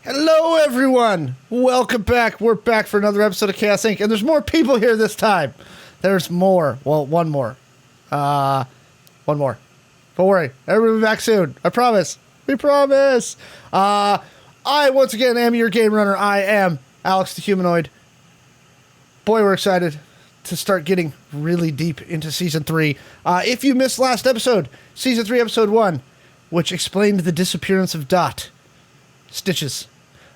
Hello, everyone. Welcome back. We're back for another episode of Chaos Inc. And there's more people here this time. There's more. Well, one more. One more. Don't worry. Everybody will be back soon. I promise. We promise. I, once again, am your game runner. I am Alex the Humanoid. Boy, we're excited to start getting really deep into Season 3. If you missed last episode, Season 3, Episode 1, which explained the disappearance of Stitches.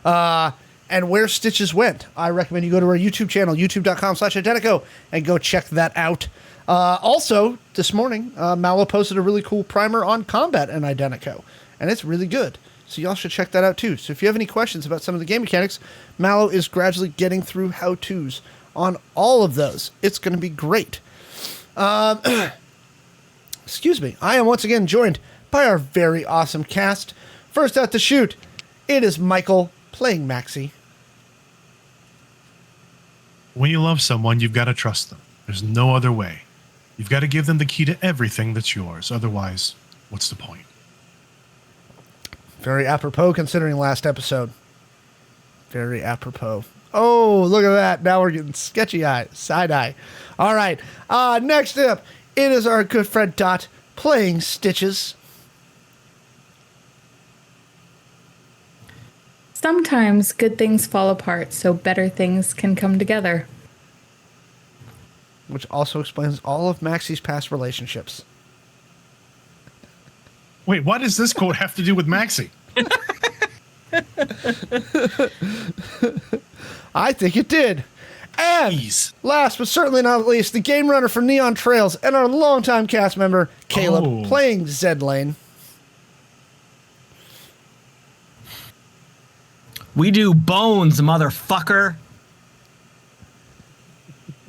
And where Stitches went, I recommend you go to our YouTube channel, youtube.com/IDENTECO, and go check that out. Also, this morning, Mallo posted a really cool primer on combat in IDENTECO, and it's really good. So y'all should check that out too. So if you have any questions about some of the game mechanics, Mallo is gradually getting through how-tos on all of those. It's going to be great. Excuse me. I am once again joined by our very awesome cast. First out to shoot, it is Michael playing Maxi. When you love someone, you've got to trust them. There's no other way. You've got to give them the key to everything that's yours. Otherwise, what's the point? Very apropos considering last episode. Very apropos. Oh, look at that. Now we're getting sketchy eye, side eye. All right. Next up, it is our good friend Dot playing Stitches. Sometimes good things fall apart so better things can come together. Which also explains all of Maxi's past relationships. Wait, what does this quote have to do with Maxi? I think it did. And last but certainly not least, the game runner for Neon Trails and our longtime cast member, Caleb, playing Zed Lane. We do bones, motherfucker.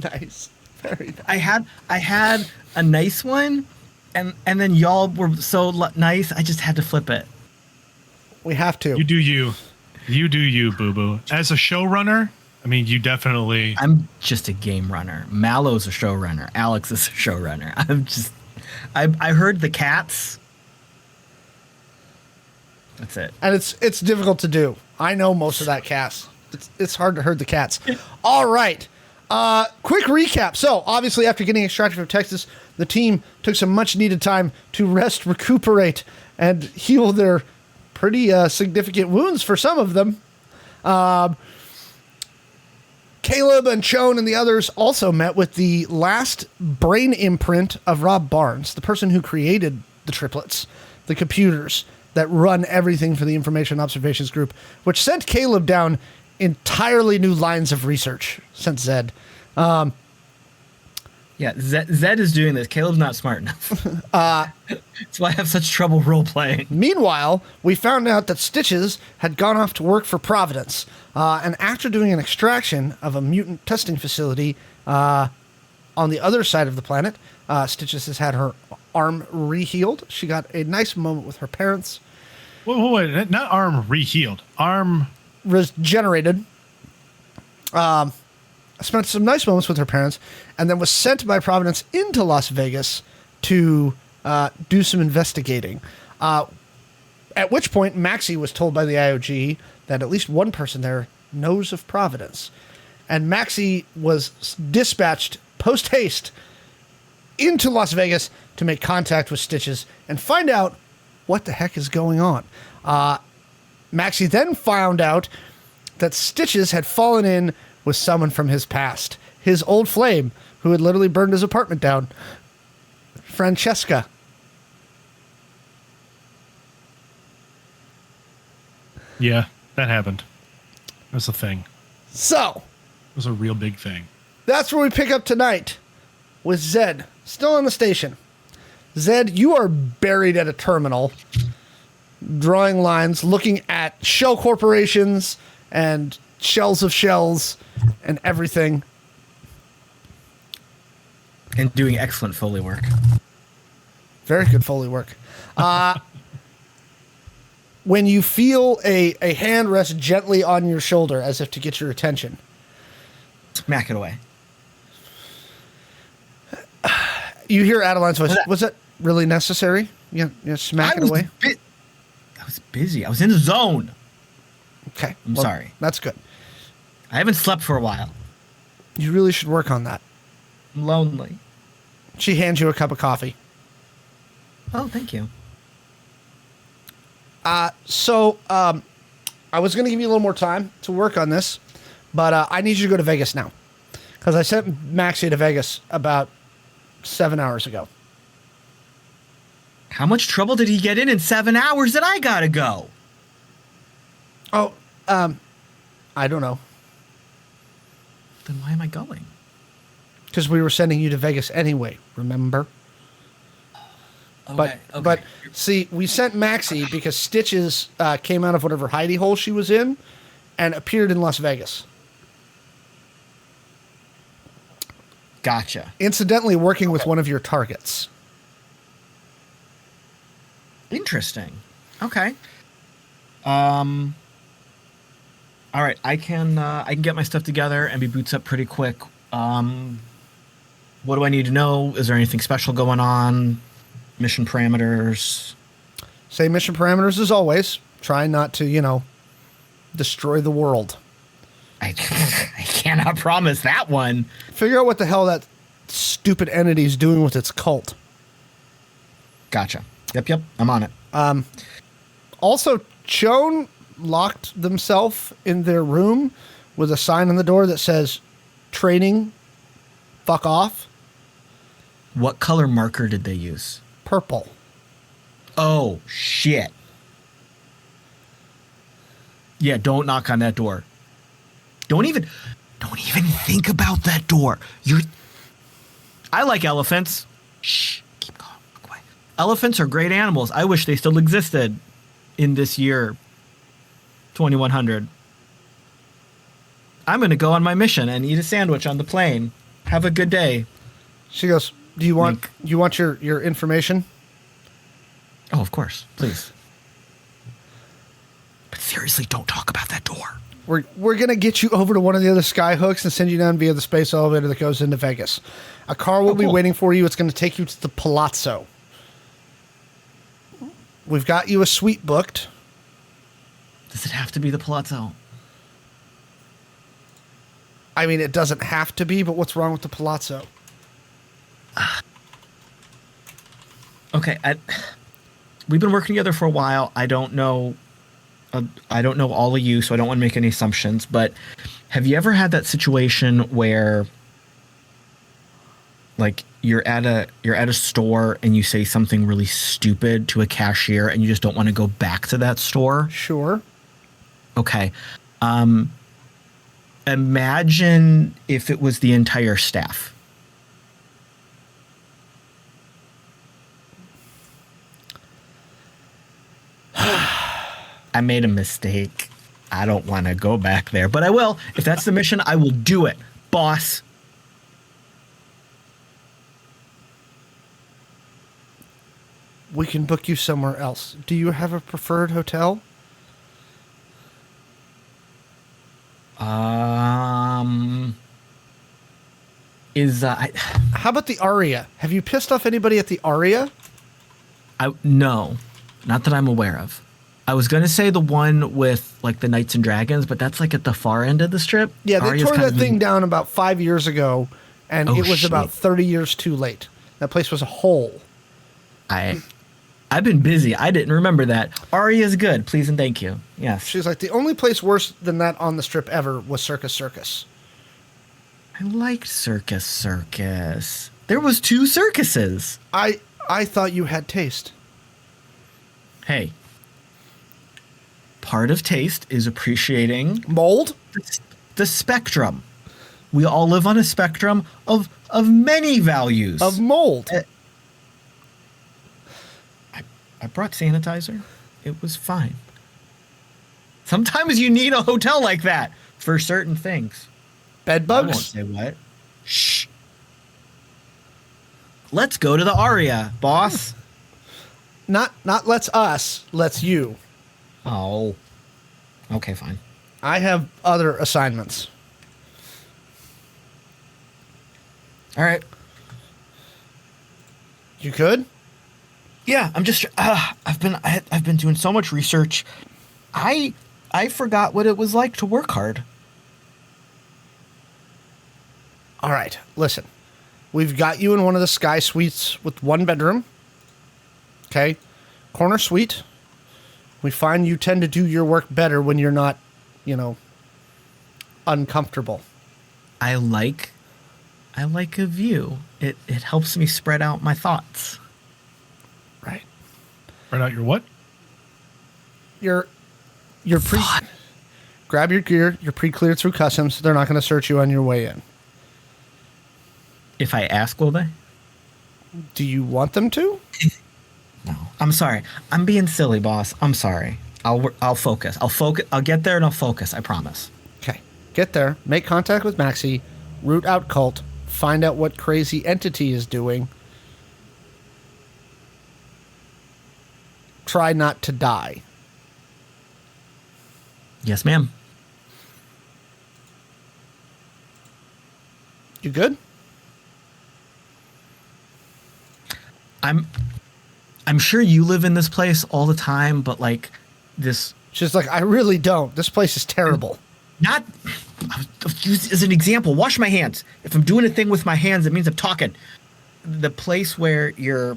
Nice. Very nice. I had a nice one, and then y'all were so nice, I just had to flip it. We have to. You do you. You do you, boo-boo. As a showrunner, I mean, you definitely... I'm just a game runner. Mallo's a showrunner. Alex is a showrunner. I heard the cats. That's it. And it's difficult to do. I know most of that cast. It's hard to herd the cats. All right. Quick recap. So, obviously, after getting extracted from Texas, the team took some much-needed time to rest, recuperate, and heal their pretty significant wounds for some of them. Caleb and Shawn and the others also met with the last brain imprint of Rob Barnes, the person who created the triplets, the computers that run everything for the Information Observations Group, which sent Caleb down entirely new lines of research, sent Zed. Yeah, Zed is doing this. Caleb's not smart enough. That's why I have such trouble role-playing. Meanwhile, we found out that Stitches had gone off to work for Providence. And after doing an extraction of a mutant testing facility on the other side of the planet, Stitches has had her arm re-healed. She got a nice moment with her parents. Wait, not arm re-healed. Arm... regenerated. Spent some nice moments with her parents, and then was sent by Providence into Las Vegas to do some investigating. At which point, Maxi was told by the IOG that at least one person there knows of Providence. And Maxi was dispatched post-haste into Las Vegas to make contact with Stitches and find out what the heck is going on. Maxi then found out that Stitches had fallen in with someone from his past. His old flame, who had literally burned his apartment down. Francesca. Yeah, that happened. That's a thing. So, It was a real big thing. that's where we pick up tonight with Zed, still on the station. Zed, you are buried at a terminal, drawing lines, looking at shell corporations and shells of shells and everything. And doing excellent Foley work. Very good Foley work. When you feel a hand rest gently on your shoulder as if to get your attention. Smack it away. You hear Adeline's voice. Was that really necessary? You smack it away? I was busy. I was in the zone. Okay. I'm sorry. That's good. I haven't slept for a while. You really should work on that. I'm lonely. She hands you a cup of coffee. Oh, thank you. So, I was going to give you a little more time to work on this, but I need you to go to Vegas now. Because I sent Maxi to Vegas about 7 hours ago. How much trouble did he get in 7 hours that I gotta go? Oh, I don't know. Then why am I going? Because we were sending you to Vegas anyway, remember? Okay, But see, we sent Maxi because Stitches came out of whatever hidey hole she was in and appeared in Las Vegas. Gotcha. Incidentally, working with one of your targets. Interesting. Okay. All right, I can get my stuff together and be boots up pretty quick. What do I need to know? Is there anything special going on? Mission parameters? Same mission parameters as always. Try not to, destroy the world. I cannot promise that one. Figure out what the hell that stupid entity's doing with its cult. Gotcha. Yep. I'm on it. Also, Shawn locked themselves in their room with a sign on the door that says, "Training, fuck off." What color marker did they use? Purple. Oh, shit. Yeah, don't knock on that door. Don't even think about that door. I like elephants. Shh, keep calm, quiet. Elephants are great animals. I wish they still existed in this year, 2100. I'm going to go on my mission and eat a sandwich on the plane. Have a good day. She goes, "Do you want your information?" Oh, of course, please. But seriously, don't talk about that door. We're gonna get you over to one of the other sky hooks and send you down via the space elevator that goes into Vegas. A car will be waiting for you. It's going to take you to the Palazzo. We've got you a suite booked. Does it have to be the Palazzo? I mean, it doesn't have to be, but what's wrong with the Palazzo? Okay, we've been working together for a while. I don't know all of you, so I don't want to make any assumptions. But have you ever had that situation where, like, you're at a store and you say something really stupid to a cashier and you just don't want to go back to that store? Sure. Okay. Imagine if it was the entire staff. I made a mistake. I don't want to go back there, but I will. If that's the mission, I will do it, boss. We can book you somewhere else. Do you have a preferred hotel? How about the Aria? Have you pissed off anybody at the Aria? No, not that I'm aware of. I was gonna say the one with like the Knights and Dragons, but that's like at the far end of the strip. Yeah, they Aria's tore kind that of thing down about 5 years ago, and it was shit. about 30 years too late. That place was a hole. I've been busy. I didn't remember that. Aria's good. Please and thank you. Yes. She's like, the only place worse than that on the strip ever was Circus Circus. I liked Circus Circus. There was 2 circuses. I thought you had taste. Hey. Part of taste is appreciating Mold? the spectrum. We all live on a spectrum of many values. Of mold. I brought sanitizer. It was fine. Sometimes you need a hotel like that for certain things. Bed I won't bugs? say what. Shh. Let's go to the Aria, boss. Not let's us, let's you. Oh. Okay, fine. I have other assignments. All right. You could? Yeah, I'm just I've been doing so much research. I I forgot what it was like to work hard. All right, listen. We've got you in one of the sky suites with one bedroom. Okay? Corner suite. We find you tend to do your work better when you're not, uncomfortable. I like a view. It helps me spread out my thoughts. Right. Spread out your what? You're grab your gear. You're pre-cleared through customs. They're not going to search you on your way in. If I ask, will they? Do you want them to? No. I'm sorry. I'm being silly, boss. I'm sorry. I'll focus. I'll get there and I'll focus. I promise. Okay. Get there. Make contact with Maxi. Root out cult. Find out what crazy entity is doing. Try not to die. Yes, ma'am. You good? I'm sure you live in this place all the time, but like this. She's like, I really don't. This place is terrible. Not as an example. Wash my hands. If I'm doing a thing with my hands, it means I'm talking. The place where you're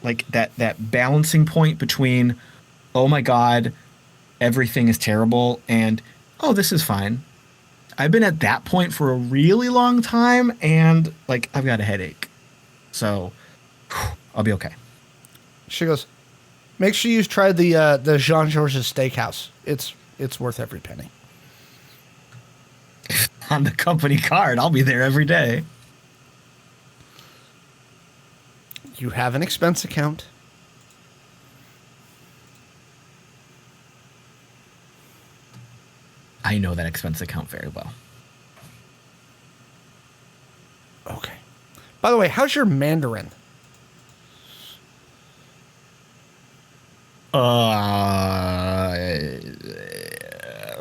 like that balancing point between, oh my God, everything is terrible, and oh, this is fine. I've been at that point for a really long time, and like I've got a headache, so I'll be okay. She goes, make sure you try the Jean Georges Steakhouse. It's worth every penny. On the company card, I'll be there every day. You have an expense account. I know that expense account very well. Okay. By the way, how's your Mandarin?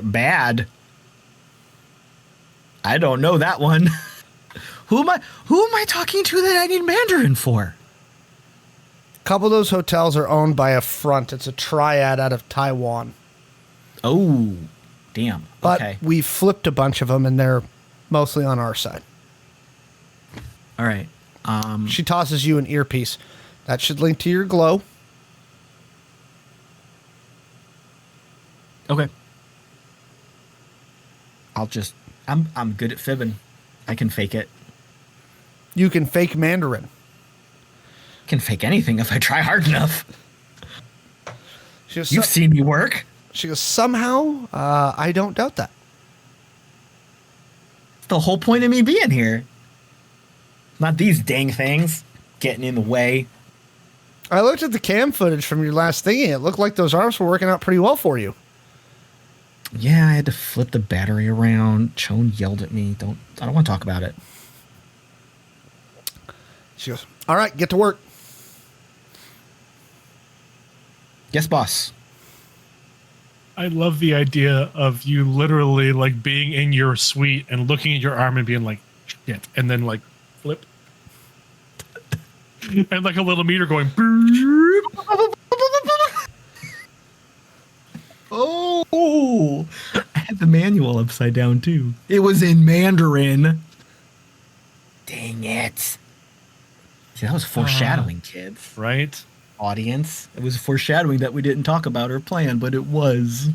Bad. I don't know that one. Who am I talking to that I need Mandarin for? A couple of those hotels are owned by a front. It's a triad out of Taiwan. Oh, damn. But okay. we flipped a bunch of them, and they're mostly on our side. All right. She tosses you an earpiece. That should link to your glow. Okay. I'm good at fibbing. I can fake it. You can fake Mandarin. Can fake anything if I try hard enough. She goes, You've seen me work. She goes, somehow, I don't doubt that. It's the whole point of me being here. Not these dang things getting in the way. I looked at the cam footage from your last thingy. It looked like those arms were working out pretty well for you. Yeah, I had to flip the battery around. Shawn yelled at me. I don't want to talk about it. She goes, all right, get to work. Yes, boss. I love the idea of you literally like being in your suite and looking at your arm and being like, shit, and then like flip. And like a little meter going. Oh, I had the manual upside down too. It was in Mandarin. Dang it. See, that was foreshadowing, kids. Right? Audience. It was foreshadowing that we didn't talk about or plan, but it was.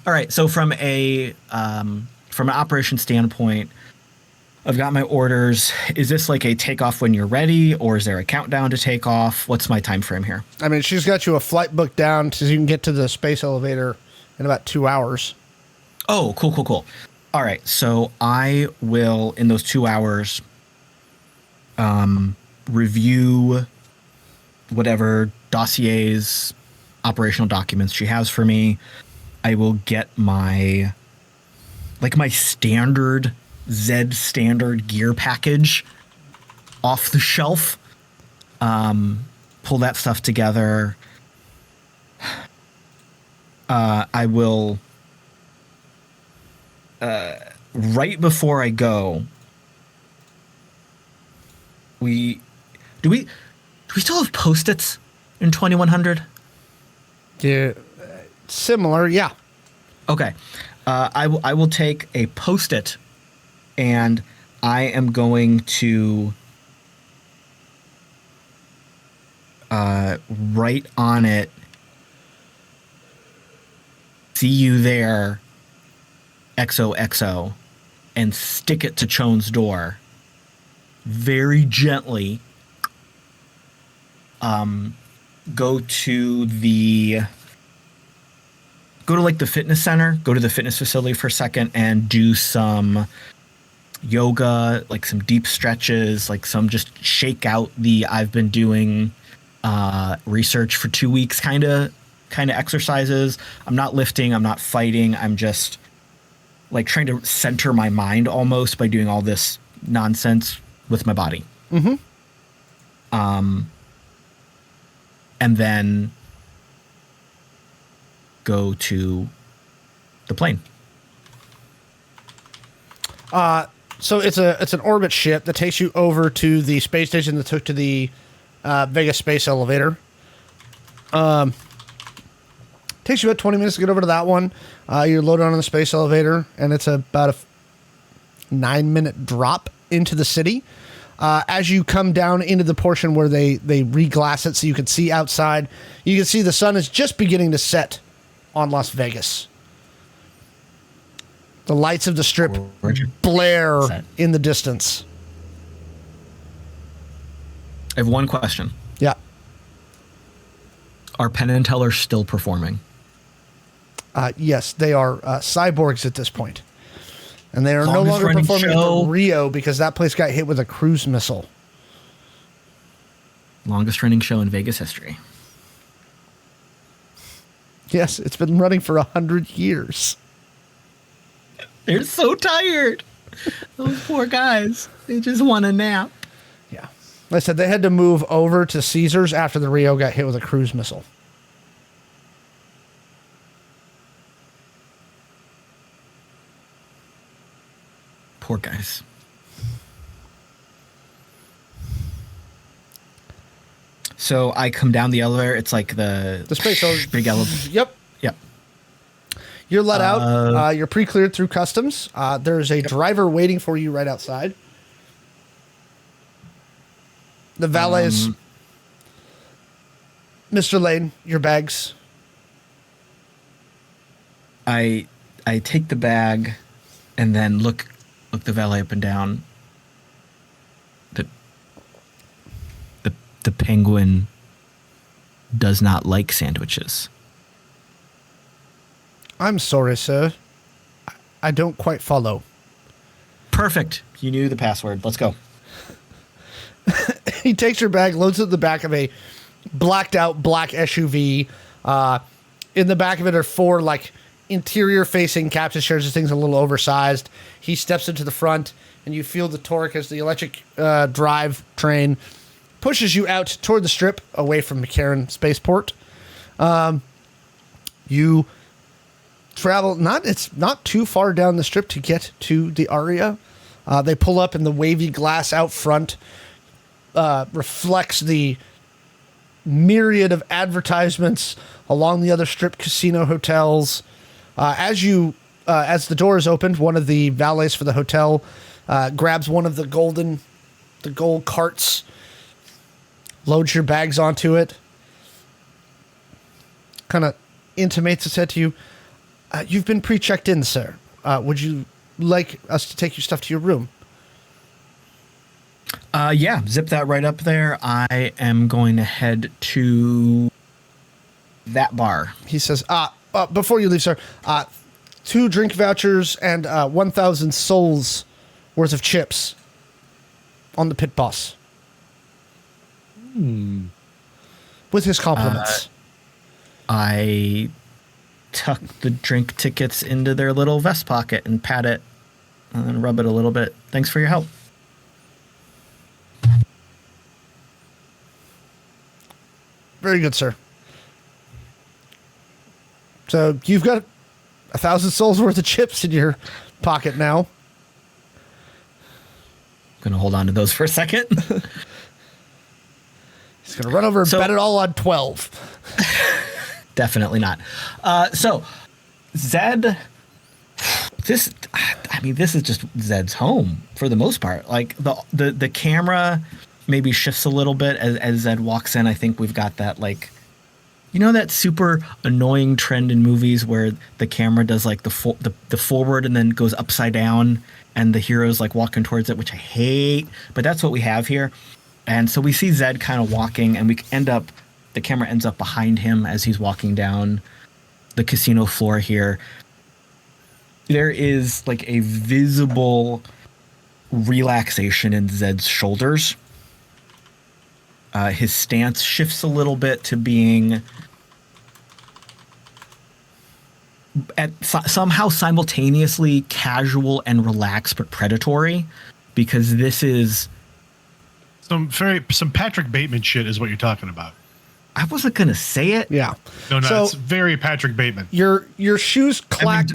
All right. So from an operation standpoint, I've got my orders. Is this like a takeoff when you're ready, or is there a countdown to take off? What's my time frame here? I mean, she's got you a flight booked down so you can get to the space elevator in about 2 hours. Oh, cool. All right. So I will, in those 2 hours, review whatever dossiers, operational documents she has for me. I will get my standard Z standard gear package off the shelf. Pull that stuff together. I will right before I go. Do we still have Post-its in 2100? Yeah, similar, yeah. Okay. I will take a Post-it, and I am going to write on it, "See you there, XOXO," and stick it to Chon's door very gently. Go to like the fitness center, go to the fitness facility for a second and do some yoga, like some deep stretches, like some just shake out the I've been doing research for 2 weeks kind of exercises. I'm not lifting, I'm not fighting, I'm just like trying to center my mind almost by doing all this nonsense with my body. Mm-hmm. And then go to the plane. So it's an orbit ship that takes you over to the space station that took to the Vegas space elevator. Takes you about 20 minutes to get over to that one. You're loaded on the space elevator, and it's about a 9-minute drop into the city. As you come down into the portion where they re-glass it so you can see outside, you can see the sun is just beginning to set on Las Vegas. The lights of the strip blare in the distance. I have one question. Yeah. Are Penn and Teller still performing? Yes, they are cyborgs at this point. And they are no longer performing at the Rio because that place got hit with a cruise missile. Longest running show in Vegas history. Yes, it's been running for 100 years. They're so tired. Those poor guys. They just want a nap. Yeah. Like I said, they had to move over to Caesars after the Rio got hit with a cruise missile. Poor guys. So I come down the elevator. It's like the space elevator. Big elevator. Yep. You're let out. You're pre-cleared through customs. There's a driver waiting for you right outside. The valet's, Mr. Lane, your bags. I take the bag and then look the valet up and down. The penguin does not like sandwiches. I'm sorry, sir. I don't quite follow. Perfect. You knew the password. Let's go. He takes your bag, loads it in the back of a blacked out black SUV. In the back of it are 4 like interior facing captain chairs. This thing's a little oversized. He steps into the front and you feel the torque as the electric drive train pushes you out toward the strip away from McCarran Spaceport. You travel, it's not too far down the strip to get to the Aria. They pull up and the wavy glass out front reflects the myriad of advertisements along the other strip casino hotels. As the door is opened, one of the valets for the hotel grabs one of the gold carts, loads your bags onto it, kind of intimates it to you. You've been pre-checked in, sir. Would you like us to take your stuff to your room? Yeah, zip that right up there. I am going to head to that bar. He says, before you leave, sir, 2 drink vouchers and 1,000 souls worth of chips on the pit boss. With his compliments. I tuck the drink tickets into their little vest pocket and pat it and rub it a little bit. Thanks for your help. Very good, sir. So you've got 1,000 souls worth of chips in your pocket now. I'm going to hold on to those for a second. He's going to run over and bet it all on 12. Definitely not. So Zed, this is just Zed's home for the most part. Like the camera maybe shifts a little bit as Zed walks in. I think we've got that, like, you know, that super annoying trend in movies where the camera does like the forward and then goes upside down and the hero's like walking towards it, which I hate, but that's what we have here. And so we see Zed kind of walking, and the camera ends up behind him as he's walking down the casino floor here. There is like a visible relaxation in Zed's shoulders. His stance shifts a little bit to being somehow simultaneously casual and relaxed but predatory, because this is some Patrick Bateman shit is what you're talking about. I wasn't gonna say it. Yeah. No, So- it's very Patrick Bateman. Your shoes clack.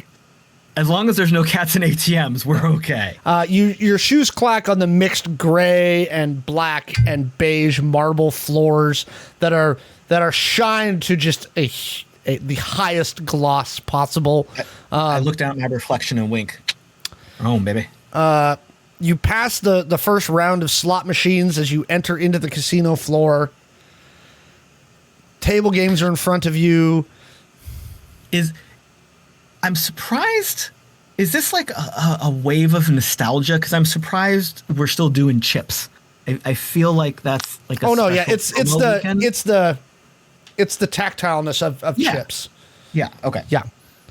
As long as there's no cats and ATMs, we're okay. Your shoes clack on the mixed gray and black and beige marble floors that are shined to just the highest gloss possible. I look down at my reflection and wink. Oh, baby. You pass the first round of slot machines as you enter into the casino floor. Table games are in front of you. I'm surprised. Is this like a wave of nostalgia? Because I'm surprised we're still doing chips. I feel like that's like a Oh no, yeah, special it's promo weekend. the tactileness of Yeah. chips. Yeah, okay. Yeah.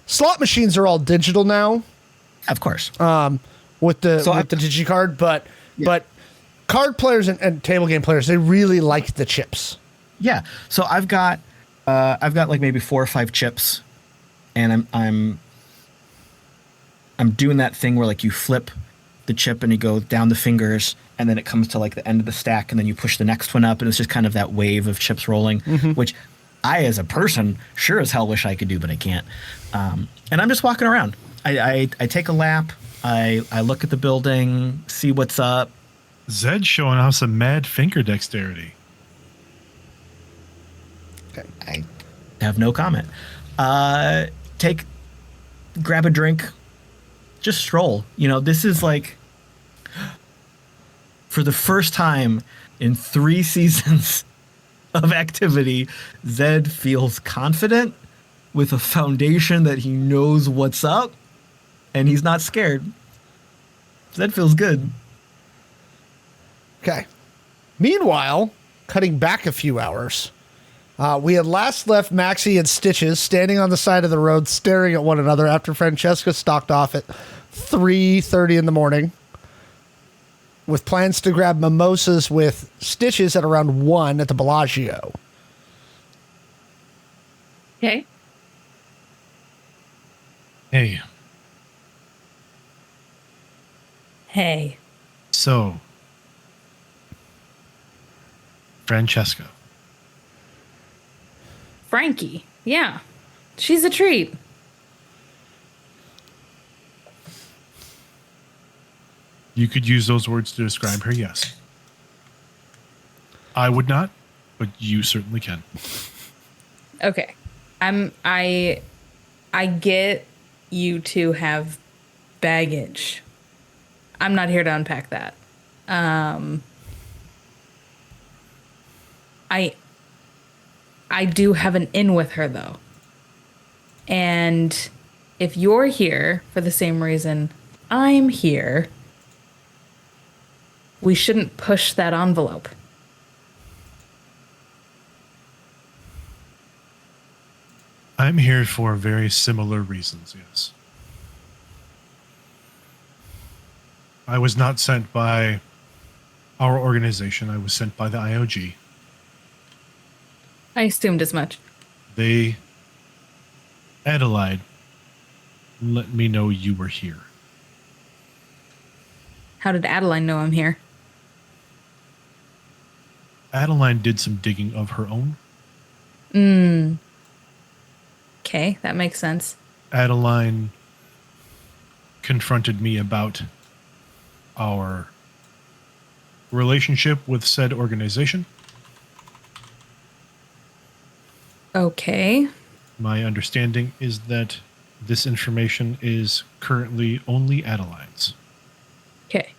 Slot machines are all digital now Of course. with the So digicard, but card players and table game players, they really like the chips. Yeah. So I've got like maybe 4 or 5 chips, and I'm doing that thing where like you flip the chip and you go down the fingers, and then it comes to like the end of the stack, and then you push the next one up, and it's just kind of that wave of chips rolling, which I, as a person, sure as hell wish I could do, but I can't. And I'm just walking around. I take a lap. I look at the building, see what's up. Zed's showing off some mad finger dexterity. Okay. I have no comment. Grab a drink, just stroll. You know, this is like, for the first time in 3 seasons of activity, Zed feels confident with a foundation that he knows what's up, and he's not scared. Zed feels good. Okay. Meanwhile, cutting back a few hours, we had last left Maxi and Stitches standing on the side of the road staring at one another after Francesca stalked off at 3:30 in the morning with plans to grab mimosas with Stitches at around 1 at the Bellagio. Okay. Hey, Hey. so Francesca. Frankie. Yeah. She's a treat. You could use those words to describe her, yes. I would not, but you certainly can. Okay. I get you to have baggage. I'm not here to unpack that. I do have an in with her though. And if you're here for the same reason I'm here, we shouldn't push that envelope. I'm here for very similar reasons, yes. I was not sent by our organization. I was sent by the IOG. I assumed as much. They, Adelaide, let me know you were here. How did Adeline know I'm here? Adeline did some digging of her own. Okay, that makes sense. Adeline confronted me about our relationship with said organization. Okay. My understanding is that this information is currently only Adeline's. Okay.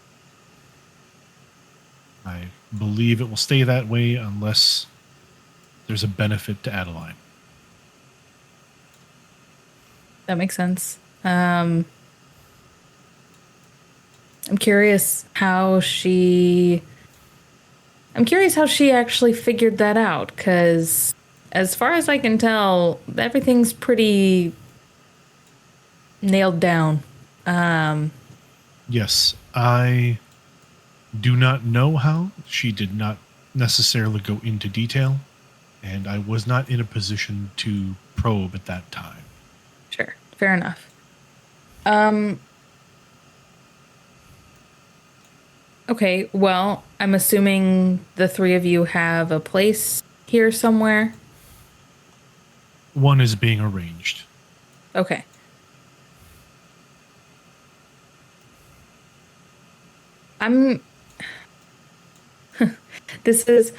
I believe it will stay that way unless there's a benefit to Adeline. That makes sense. I'm curious how she actually figured that out, because as far as I can tell, everything's pretty nailed down. Yes, I do not know how. She did not necessarily go into detail, and I was not in a position to probe at that time. Sure, fair enough. Okay, well, I'm assuming the three of you have a place here somewhere. One is being arranged. Okay. I'm this is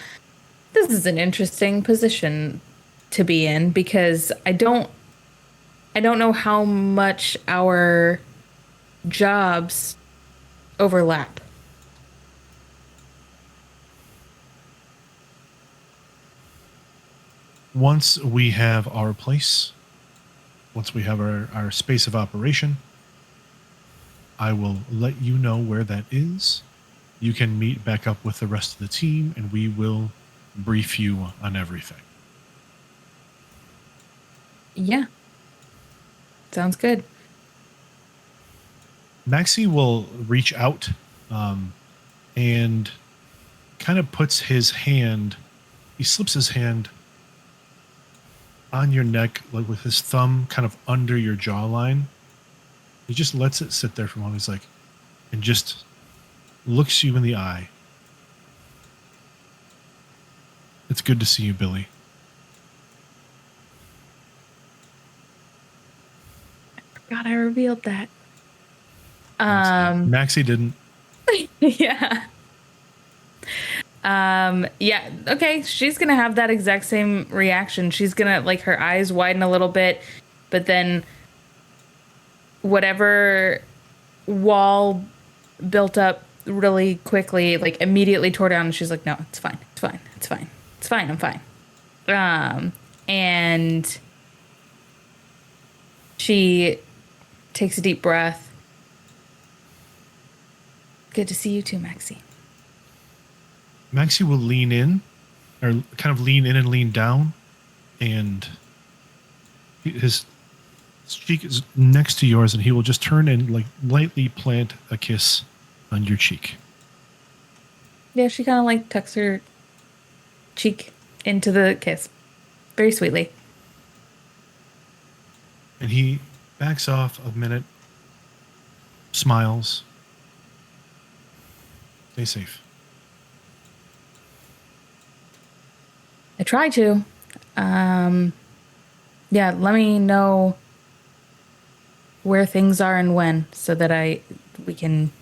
an interesting position to be in, because I don't know how much our jobs overlap. Once we have our place, once we have our space of operation, I will let you know where that is. You can meet back up with the rest of the team, and we will brief you on everything. Yeah. Sounds good. Maxi will reach out and kind of puts his hand, he slips his hand on your neck, like with his thumb kind of under your jawline. He just lets it sit there for a moment. He's like, and just looks you in the eye. It's good to see you, Billy. God, I revealed that. Maxi didn't. Yeah. Yeah, okay, she's gonna have that exact same reaction. She's gonna, like, her eyes widen a little bit, but then whatever wall built up really quickly, like, immediately tore down, and she's like, no, it's fine, I'm fine. And she takes a deep breath. Good to see you too, Maxi. Maxi will lean in, or kind of lean in and lean down, and his cheek is next to yours, and he will just turn and, like, lightly plant a kiss on your cheek. Yeah, she kind of, like, tucks her cheek into the kiss. Very sweetly. And he backs off a minute, smiles. Stay safe. I try to. Yeah, let me know where things are and when, so that we can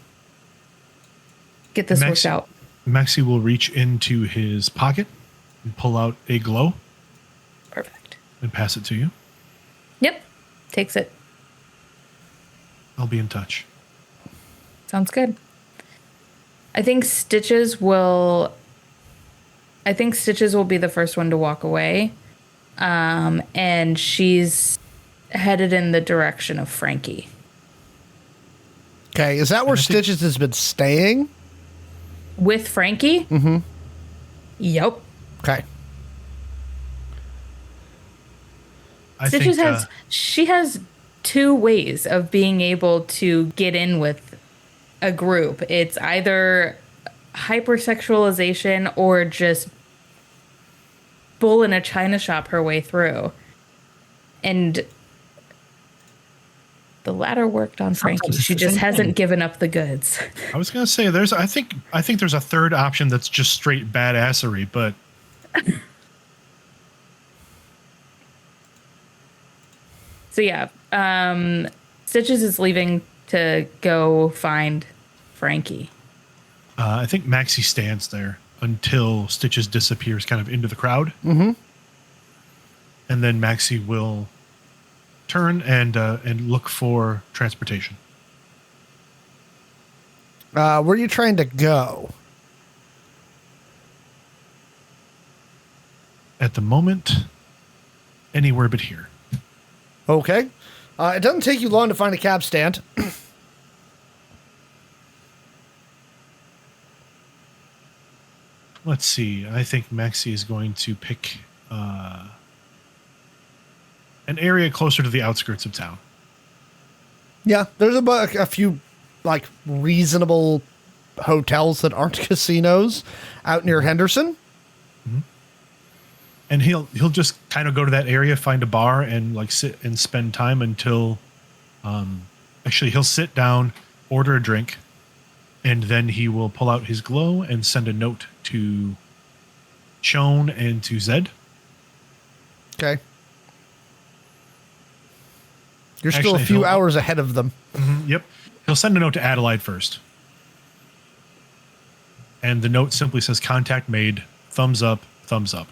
get this worked out. Maxi will reach into his pocket and pull out a glow. Perfect. And pass it to you. Yep. Takes it. I'll be in touch. Sounds good. I think Stitches will be the first one to walk away. And she's headed in the direction of Frankie. Okay, is that where Stitches has been staying? With Frankie? Mm-hmm. Yep. Okay. Stitches has two ways of being able to get in with a group. It's either hypersexualization or just bull in a china shop her way through. And the latter worked on Frankie. She just hasn't given up the goods. I was gonna say I think there's a third option that's just straight badassery, but So yeah, Stitches is leaving to go find Frankie. I think Maxi stands there until Stitches disappears kind of into the crowd. Mm-hmm. And then Maxi will turn and look for transportation. Where are you trying to go? At the moment, anywhere but here. Okay. It doesn't take you long to find a cab stand. Let's see. I think Maxi is going to pick an area closer to the outskirts of town. Yeah, there's a few like reasonable hotels that aren't casinos out near Henderson. And he'll just kind of go to that area, find a bar, and like sit and spend time until. Actually, he'll sit down, order a drink, and then he will pull out his glow and send a note to Shawn and to Zed. Okay. You're still a few hours ahead of them. Yep. He'll send a note to Adelaide first. And the note simply says, contact made, thumbs up, thumbs up.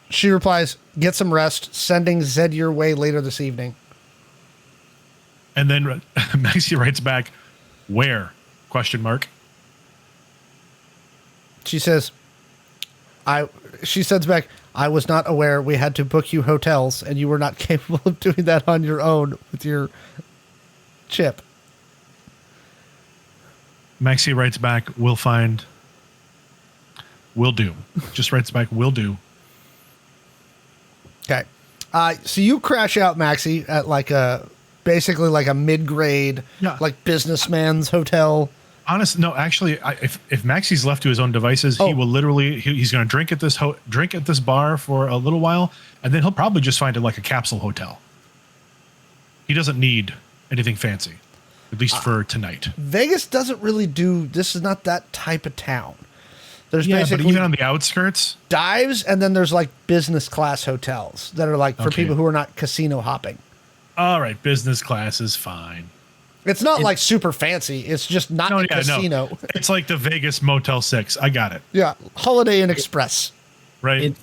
She replies, get some rest, sending Zed your way later this evening. And then Maxi writes back, where? Question mark. She says, she sends back, I was not aware we had to book you hotels and you were not capable of doing that on your own with your chip. Maxi writes back, we'll find. Will do. Just writes back, will do. Okay. So you crash out, Maxi, at basically like a mid-grade, like businessman's hotel. No, actually, if Maxi's left to his own devices, he will literally, he's going to drink at this bar for a little while, and then he'll probably just find it like a capsule hotel. He doesn't need anything fancy, at least for tonight. Vegas doesn't really this is not that type of town. There's but basically even on the outskirts, dives, and then there's like business class hotels that are like for people who are not casino hopping. All right, business class is fine. It's not like super fancy. It's just not a casino. No. It's like the Vegas Motel 6. I got it. Yeah, Holiday Inn Express. Right. It's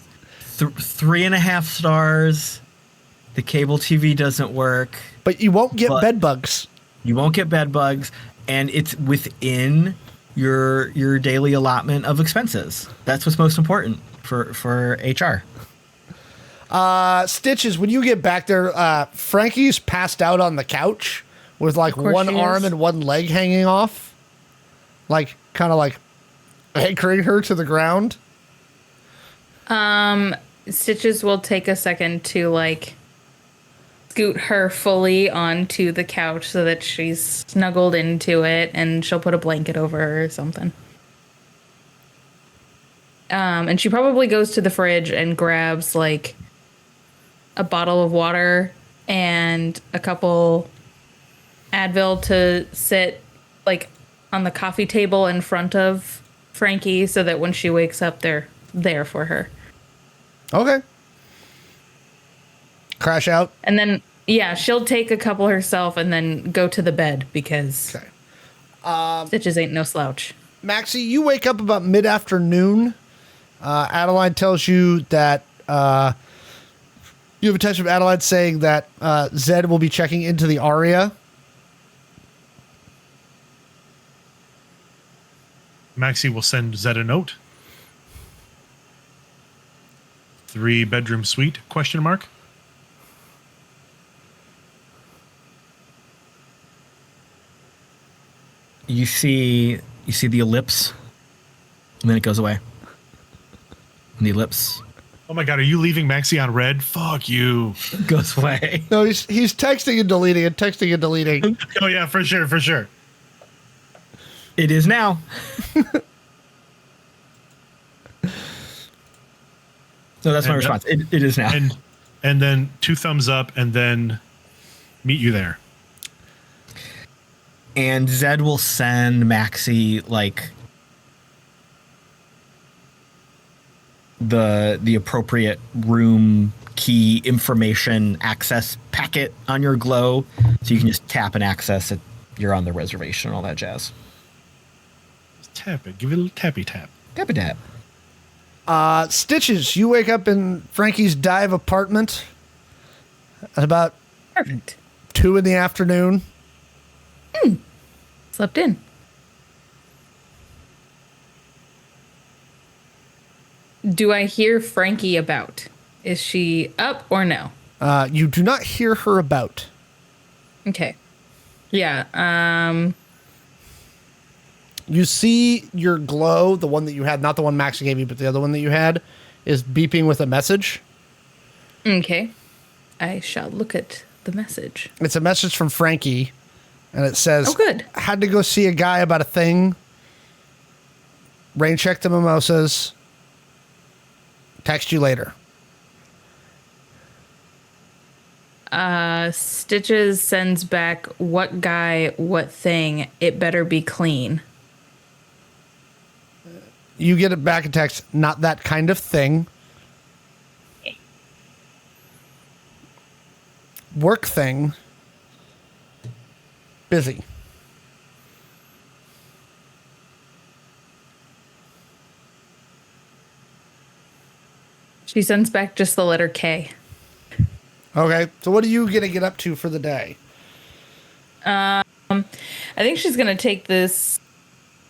3.5 stars. The cable TV doesn't work. But you won't get bed bugs. You won't get bed bugs, and it's within your daily allotment of expenses. That's what's most important for HR. Stitches, when you get back there, Frankie's passed out on the couch with like one arm and one leg hanging off, like kind of like anchoring her to the ground. Stitches will take a second to like scoot her fully onto the couch so that she's snuggled into it, and she'll put a blanket over her or something. And she probably goes to the fridge and grabs like a bottle of water and a couple Advil to sit like on the coffee table in front of Frankie so that when she wakes up, they're there for her. Okay. Crash out. And then, she'll take a couple herself and then go to the bed because Stitches ain't no slouch. Maxi, you wake up about mid-afternoon. Adeline tells you that you have a touch of Adeline saying that Zed will be checking into the Aria. Maxi will send Zed a note. 3-bedroom suite, question mark. You see the ellipse, and then it goes away. And the ellipse. Oh my God, are you leaving Maxi on red? Fuck you. Goes away. No, he's texting and deleting and texting and deleting. Oh yeah, for sure. It is now. No, that's my response. It is now. And then 2 thumbs up, and then meet you there. And Zed will send Maxi like the appropriate room key information access packet on your glow, so you can just tap and access it. You're on the reservation and all that jazz. Just tap it. Give it a little tappy tap. Tap a tap. Stitches, you wake up in Frankie's dive apartment at about Perfect. 2 in the afternoon. Slept in. Do I hear Frankie about? Is she up or no? You do not hear her about. Okay. Yeah. You see your glow, the one that you had, not the one Maxi gave you, but the other one that you had, is beeping with a message. Okay. I shall look at the message. It's a message from Frankie, and it says, Oh, good. Had to go see a guy about a thing. Rain check the mimosas. Text you later. Stitches sends back, what guy, what thing, it better be clean. You get it back in text, not that kind of thing. Work thing. Busy. She sends back just the letter K. Okay, so what are you going to get up to for the day? I think she's going to take this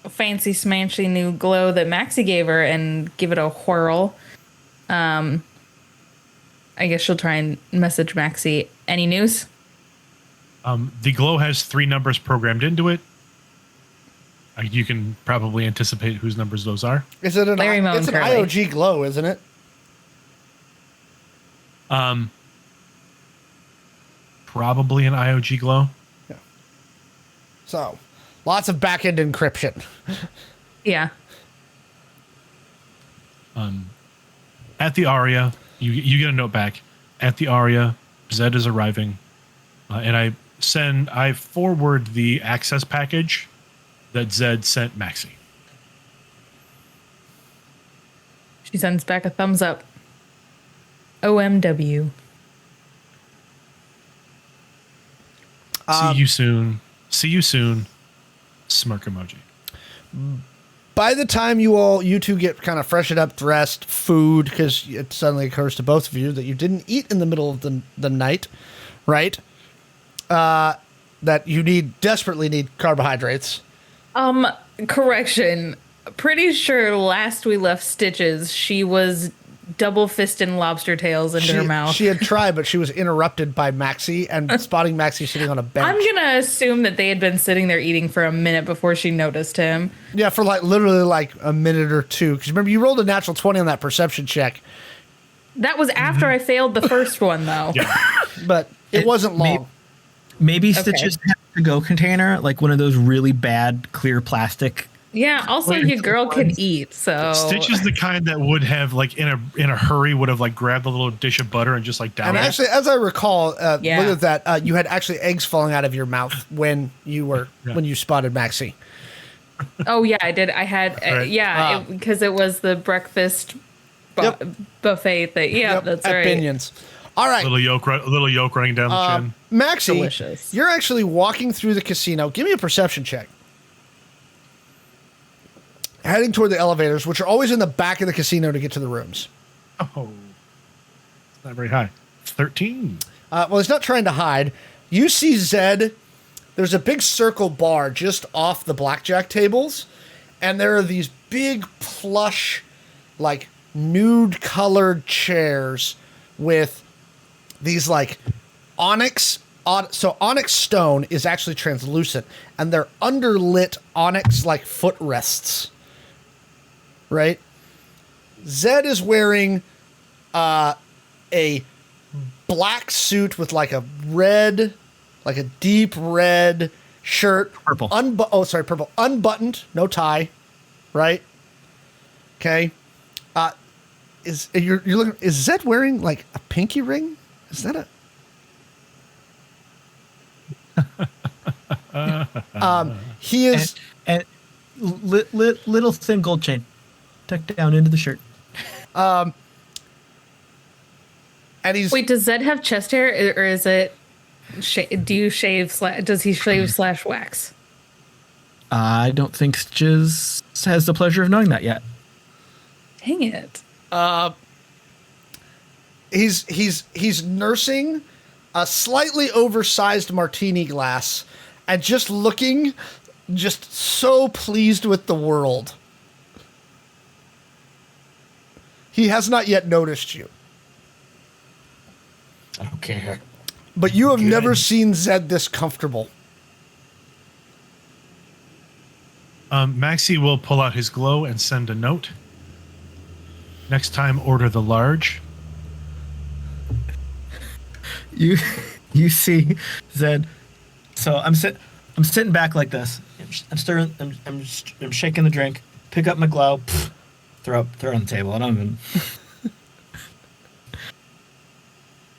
fancy smanchy new glow that Maxi gave her and give it a whirl. I guess she'll try and message Maxi. Any news? The glow has 3 numbers programmed into it. You can probably anticipate whose numbers those are. Is it Larry Moan it's an Curly. IOG glow, isn't it? Probably an IOG glow. Yeah. So, lots of back-end encryption. Yeah. At the Aria, you get a note back. At the Aria, Zed is arriving, and I forward the access package that Zed sent Maxi. She sends back a thumbs up. OMW. See you soon. See you soon. Smirk emoji. By the time you two get kind of freshened up, dressed, food, because it suddenly occurs to both of you that you didn't eat in the middle of the night, right? That you desperately need carbohydrates. Correction. Pretty sure last we left Stitches, she was double fisting lobster tails into her mouth. She had tried, but she was interrupted by Maxi and spotting Maxi sitting on a bench. I'm gonna assume that they had been sitting there eating for a minute before she noticed him. Yeah, for literally a minute or two. Because remember, you rolled a natural 20 on that perception check. That was after I failed the first one, though. Yeah. But it wasn't long. Maybe Okay. Stitches has a to-go container, like one of those really bad clear plastic. Yeah, also your girl can eat, so Stitch is the kind that would have in a hurry would have grabbed a little dish of butter and just down And it. actually, as I recall, Yeah. look at that. You had actually eggs falling out of your mouth when you spotted Maxi. Oh yeah, I did. I had Right. because it was the breakfast Yep. buffet thing. Yeah, that's at right. Binions. All right, little yolk running down the chin. Maxi, Delicious. you're actually walking through the casino. Give me a perception check. Heading toward the elevators, which are always in the back of the casino to get to the rooms. Oh, it's not very high. 13. Well, he's not trying to hide. You see Zed. There's a big circle bar just off the blackjack tables, and there are these big plush, nude-colored chairs with these onyx. So onyx stone is actually translucent, and they're underlit onyx footrests. Right? Zed is wearing a black suit with a red, a deep red shirt. Purple. Purple. Unbuttoned, no tie. Right? Okay. You're looking? Is Zed wearing a pinky ring? Is that a? He is. And little thin gold chain tucked down into the shirt. And he's. Wait, does Zed have chest hair, or is it? Do you shave? Does he shave / wax? I don't think Stitches has the pleasure of knowing that yet. Dang it! He's nursing a slightly oversized martini glass, and just looking just so pleased with the world. He has not yet noticed you. I don't care. But you have never seen Zed this comfortable. Maxi will pull out his glow and send a note. Next time, order the large. You see, Zed. So I'm sitting back like this. I'm stirring. I'm shaking the drink. Pick up my glow. Throw it on the table. I don't even.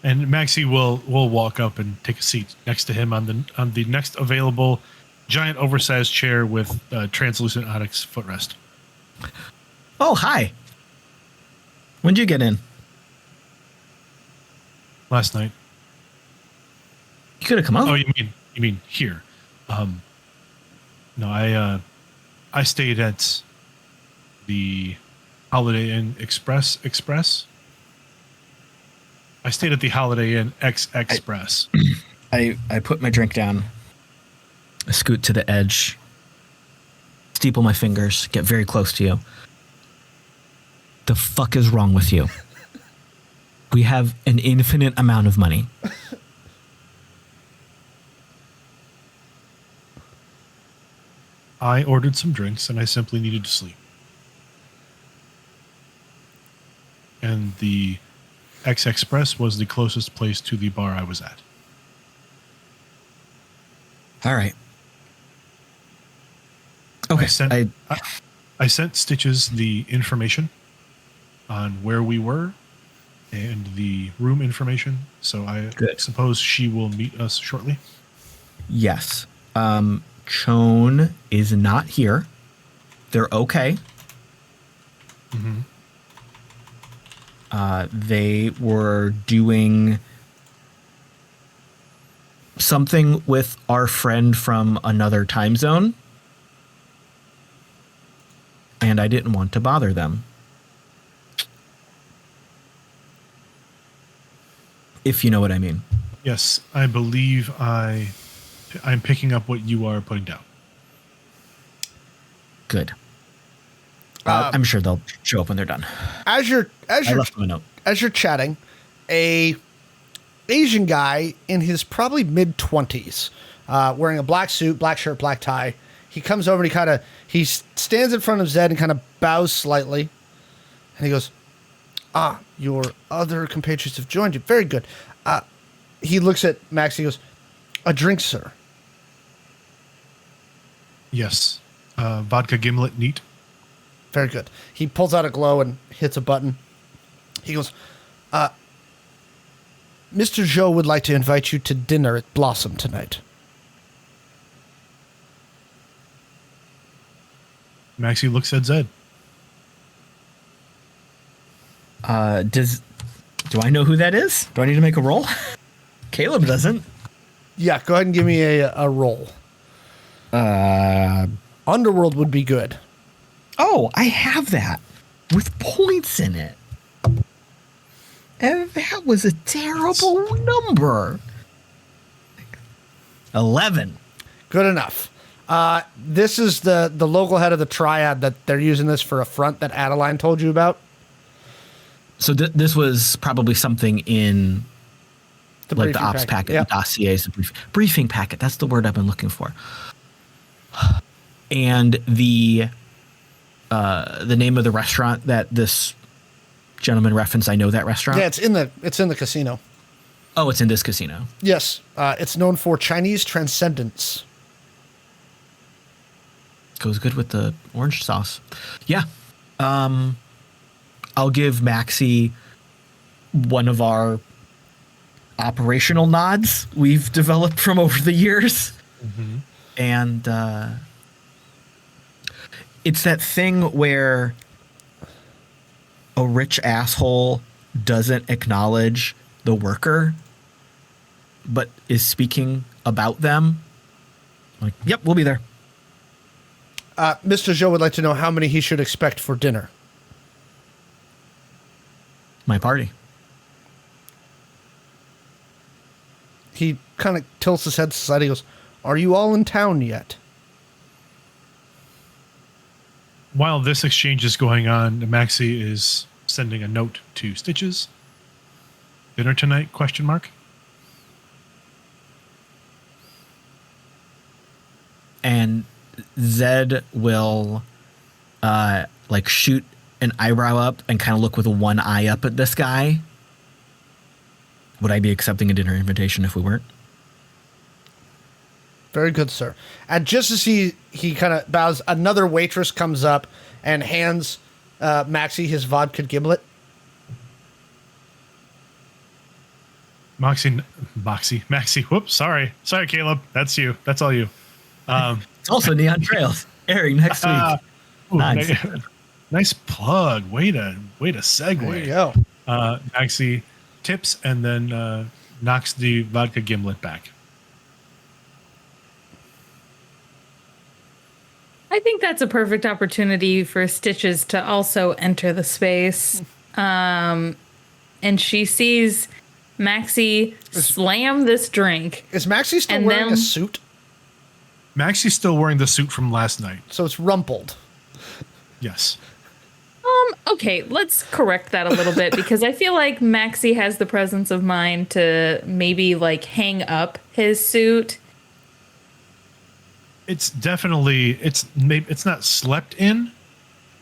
And Maxi will walk up and take a seat next to him on the next available giant oversized chair with translucent onyx footrest. Oh, hi. When'd you get in? Last night. You could have come over. Oh, you mean here? No, I stayed at the Holiday Inn Express. I stayed at the Holiday Inn Express. I put my drink down. I scoot to the edge. Steeple my fingers. Get very close to you. The fuck is wrong with you? We have an infinite amount of money. I ordered some drinks and I simply needed to sleep. And the X Express was the closest place to the bar I was at. All right. Okay. I sent Stitches the information on where we were and the room information. So I suppose she will meet us shortly. Yes. Chone is not here. They're okay. Mm-hmm. They were doing something with our friend from another time zone. And I didn't want to bother them. If you know what I mean. Yes, I believe I'm picking up what you are putting down. Good. I'm sure they'll show up when they're done. As you're left them a note. As you're chatting, a Asian guy in his probably mid-20s, wearing a black suit, black shirt, black tie. He comes over and he stands in front of Zed and kind of bows slightly. And he goes, your other compatriots have joined you. Very good. He looks at Max. He goes, a drink, sir. Yes. Vodka gimlet neat. Very good. He pulls out a glow and hits a button. He goes, Mr. Zhou would like to invite you to dinner at Blossom tonight. Maxi looks at Zed. Do I know who that is? Do I need to make a roll? Caleb doesn't. Yeah, go ahead and give me a roll. Underworld would be good. Oh, I have that with points in it. And that was a terrible number. 11. Good enough. This is the local head of the triad that they're using this for a front that Adeline told you about. So this was probably something in like the ops packet, yep. The dossiers, the briefing packet. That's the word I've been looking for. And the name of the restaurant that this gentleman referenced, I know that restaurant. Yeah, it's in the casino. Oh, it's in this casino. Yes, it's known for Chinese transcendence. Goes good with the orange sauce. Yeah. I'll give Maxi one of our operational nods we've developed from over the years. Mm-hmm. And it's that thing where a rich asshole doesn't acknowledge the worker, but is speaking about them. Like, yep, we'll be there. Mr. Zhou would like to know how many he should expect for dinner. My party. he kind of tilts his head to the side. He goes, "Are you all in town yet?" While this exchange is going on, Maxi is sending a note to Stitches. Dinner tonight? Question mark. And Zed will like shoot an eyebrow up and kind of look with one eye up at this guy. Would I be accepting a dinner invitation if we weren't? Very good, sir. And just as he kind of bows, another waitress comes up and hands Maxi his vodka gimlet. Maxi. Whoops, sorry, Caleb. That's you. That's all you. It's also Neon Trails airing next week. Nice. Nice plug. Way to segue. There you go. Maxi tips and then knocks the vodka gimlet back. I think that's a perfect opportunity for Stitches to also enter the space. And she sees Maxi slam this drink. Is Maxi still wearing a suit? Maxi's still wearing the suit from last night. So it's rumpled. Yes. Okay, let's correct that a little bit because I feel like Maxi has the presence of mind to maybe like hang up his suit. It's definitely it's not slept in,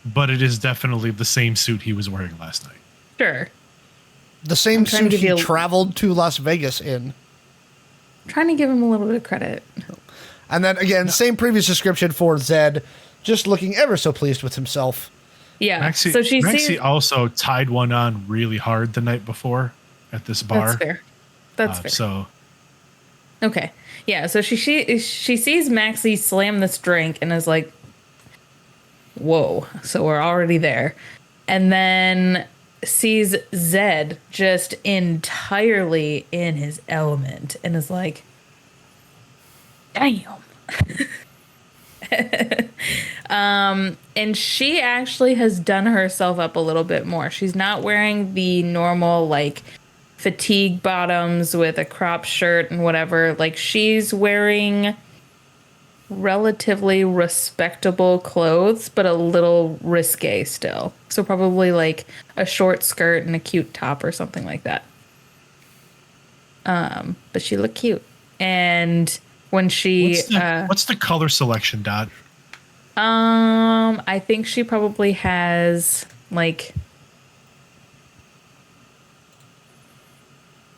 but it is definitely the same suit he was wearing last night. Sure. The same I'm trying to suit give he you traveled to Las Vegas in. Trying to give him a little bit of credit. And then again, same previous description for Zed, just looking ever so pleased with himself. Yeah. Maxi, so she Maxi sees. also tied one on really hard the night before at this bar. That's fair. That's fair. So Okay. Yeah, so she sees Maxi slam this drink and is like, whoa, so we're already there. And then sees Zed just entirely in his element and is like, damn. And she actually has done herself up a little bit more. She's not wearing the normal, like, fatigue bottoms with a crop shirt and whatever. Like, she's wearing relatively respectable clothes, but a little risque still. So probably like a short skirt and a cute top or something like that. But she looked cute. And when she what's the color selection, Dot? I think she probably has like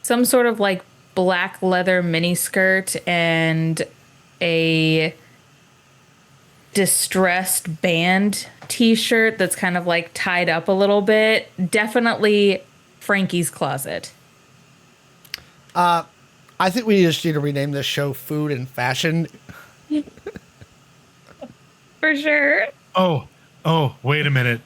some sort of like black leather mini skirt and a distressed band t-shirt that's kind of like tied up a little bit. Definitely Frankie's closet. I think we just need to rename this show Food and Fashion. For sure. Oh, wait a minute.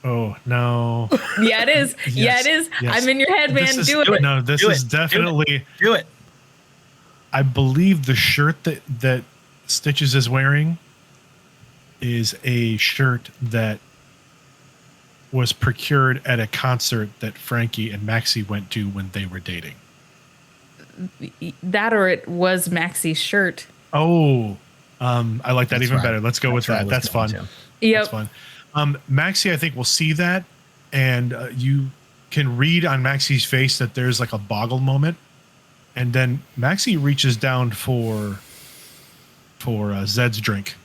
Oh, no. Yeah, it is. Yes, Yeah, it is. yes. I'm in your head, man. Do it. No, this is definitely... Do it. I believe the shirt that Stitches is wearing is a shirt that was procured at a concert that Frankie and Maxi went to when they were dating. That or it was Maxi's shirt. Oh, I like that That's even right. better. Let's go with that. That's fun. Yep. That's fun. Maxi, I think, will see that, and you can read on Maxi's face that there's like a boggle moment, and then Maxi reaches down for Zed's drink.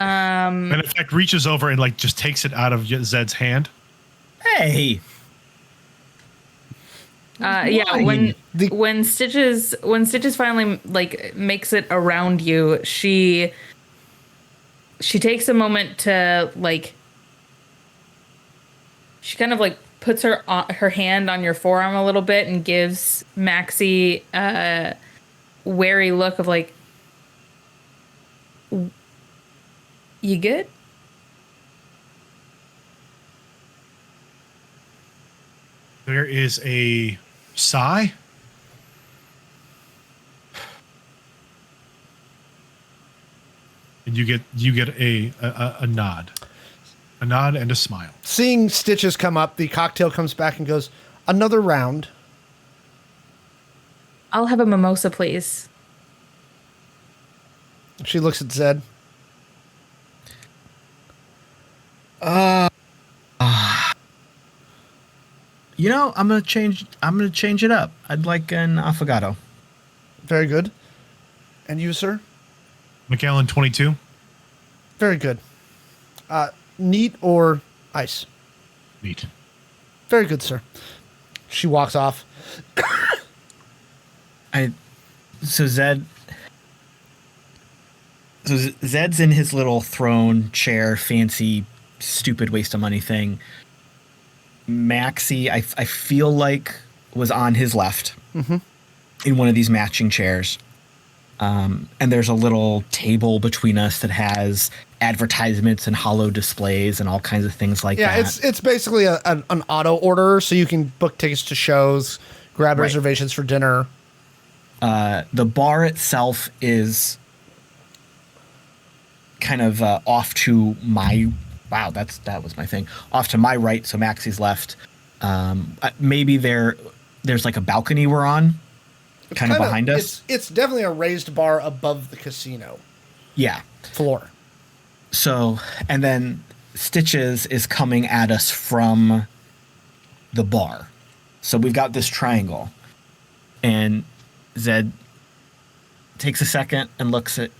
And in fact, reaches over and like just takes it out of Zed's hand. Hey. Yeah, when Stitches finally like makes it around you, she takes a moment to like, she kind of like puts her hand on your forearm a little bit and gives Maxi a wary look of like, you good? There is a sigh. And you get a nod. A nod and a smile. Seeing Stitches come up, the cocktail comes back and goes, "Another round." I'll have a mimosa, please. She looks at Zed. You know, I'm gonna change it up. I'd like an affogato. Very good. And you, sir? McAllen 22. Very good. Neat or ice? Neat. Very good, sir. She walks off. Zed's in his little throne chair, fancy, stupid waste of money thing. Maxi, I feel like, was on his left in one of these matching chairs. And there's a little table between us that has advertisements and hollow displays and all kinds of things like that. Yeah, it's basically an auto order, so you can book tickets to shows, grab reservations for dinner. The bar itself is kind of off to my that was my thing. Off to my right, so Maxi's left. Maybe there's like a balcony we're on, kind of behind us. It's definitely a raised bar above the casino. Yeah. Floor. So, and then Stitches is coming at us from the bar. So we've got this triangle. And Zed takes a second and looks at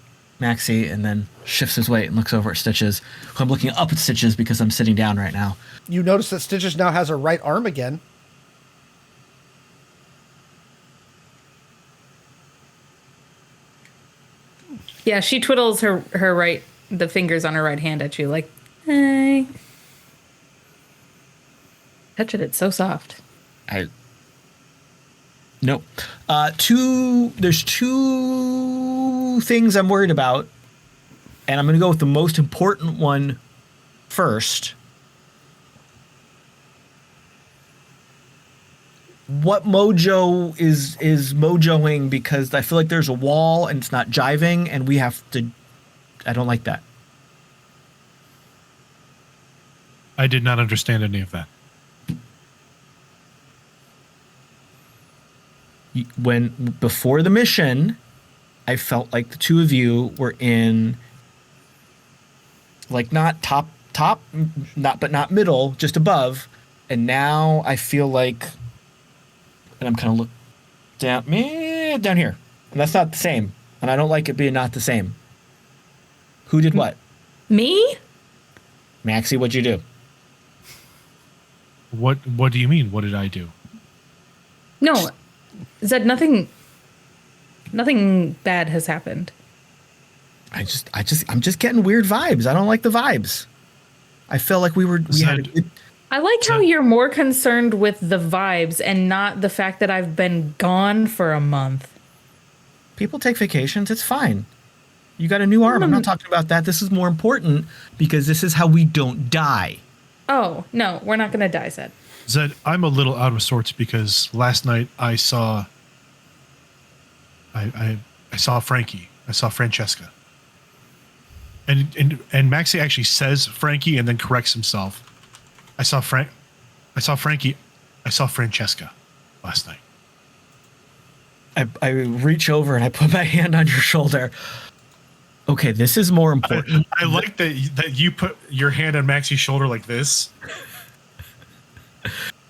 Maxi and then shifts his weight and looks over at Stitches, who I'm looking up at Stitches because I'm sitting down right now. You notice that Stitches now has her right arm again. Yeah, she twiddles the fingers on her right hand at you like, hey. Touch it, it's so soft. No. There's two things I'm worried about, and I'm going to go with the most important one first. What mojo is mojoing, because I feel like there's a wall and it's not jiving, and we have to... I don't like that. I did not understand any of that. Before the mission, I felt like the two of you were in, like, not top, but not middle, just above. And now I feel like, and I'm kind of down here, and that's not the same. And I don't like it being not the same. Who did what? Me? Maxi, what'd you do? What do you mean? What did I do? No, Zed, nothing bad has happened. I'm just getting weird vibes. I don't like the vibes. I feel like we had a good... I like how you're more concerned with the vibes and not the fact that I've been gone for a month. People take vacations. It's fine. You got a new arm. I'm not talking about that. This is more important because this is how we don't die. Oh, no, we're not going to die, Zed. Zed, I'm a little out of sorts because last night I saw Frankie. I saw Francesca. And Maxi actually says Frankie and then corrects himself. I saw Frankie. I saw Francesca last night. I reach over and I put my hand on your shoulder. Okay, this is more important. I like that you put your hand on Maxi's shoulder like this.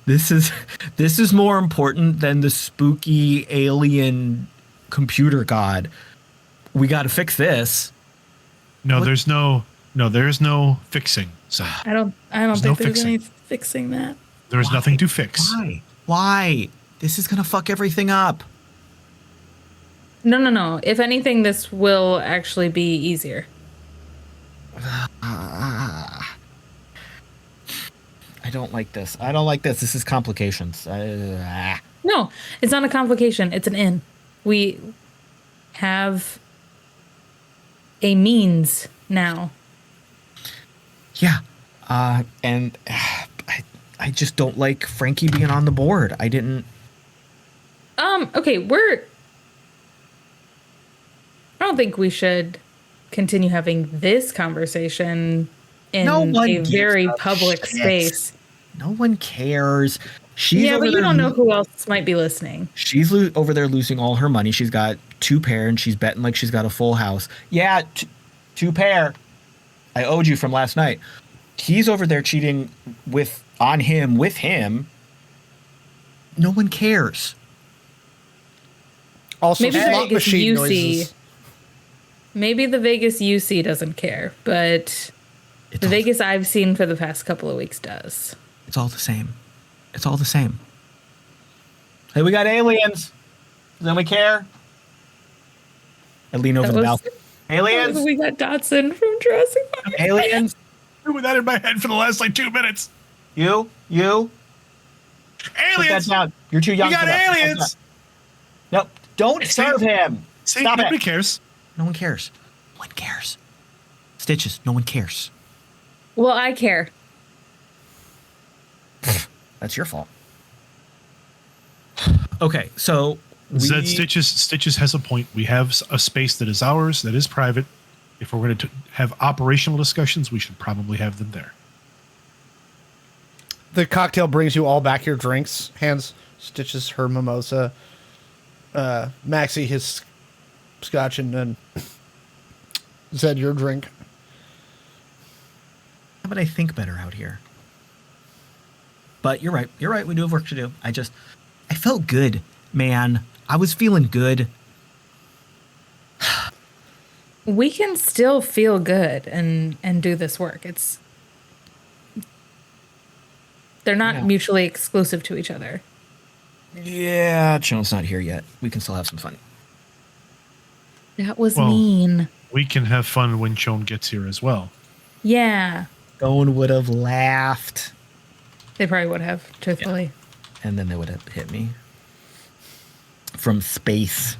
This is more important than the spooky alien computer god. We got to fix this. No, there's no fixing. So I don't think there's any fixing that. There is nothing to fix. Why? This is gonna fuck everything up. No. If anything, this will actually be easier. I don't like this. This is complications. No, it's not a complication. It's an in. We have a means now. Yeah. And I just don't like Frankie being on the board. I didn't... Okay, I don't think we should continue having this conversation in a very public space. No one cares. She's Yeah, over but you there don't know who else might be listening. She's over there losing all her money. She's got 2 pair, and she's betting like she's got a full house. Yeah, 2 pair. I owed you from last night. He's over there cheating with him. No one cares. Also, Maybe the slot Vegas machine UC. noises. Maybe the Vegas UC doesn't care, but the Vegas I've seen for the past couple of weeks does. It's all the same. It's all the same. Hey, we got aliens. Does anyone care? I lean over the balcony. Aliens? We got Dotson from Jurassic Park. Aliens? With that in my head for the last like 2 minutes. You? Aliens. Put that down. You're too young We for got that. aliens. Nope. Don't serve him. See, Stop nobody it. cares. No one cares. No one cares. Stitches, no one cares. Well, I care. That's your fault. Okay, so Zed Stitches has a point. We have a space that is ours, that is private. If we're going to have operational discussions, we should probably have them there. The cocktail brings you all back your drinks. Hands Stitches her mimosa. Maxi his scotch, and then Zed your drink. How about I think better out here? But you're right. You're right. We do have work to do. I felt good, man. I was feeling good. We can still feel good and do this work. They're not mutually exclusive to each other. Yeah, John's not here yet. We can still have some fun. That was Well, mean. We can have fun when Chon gets here as well. Yeah. Joan would have laughed. They probably would have, truthfully. And then they would have hit me from space.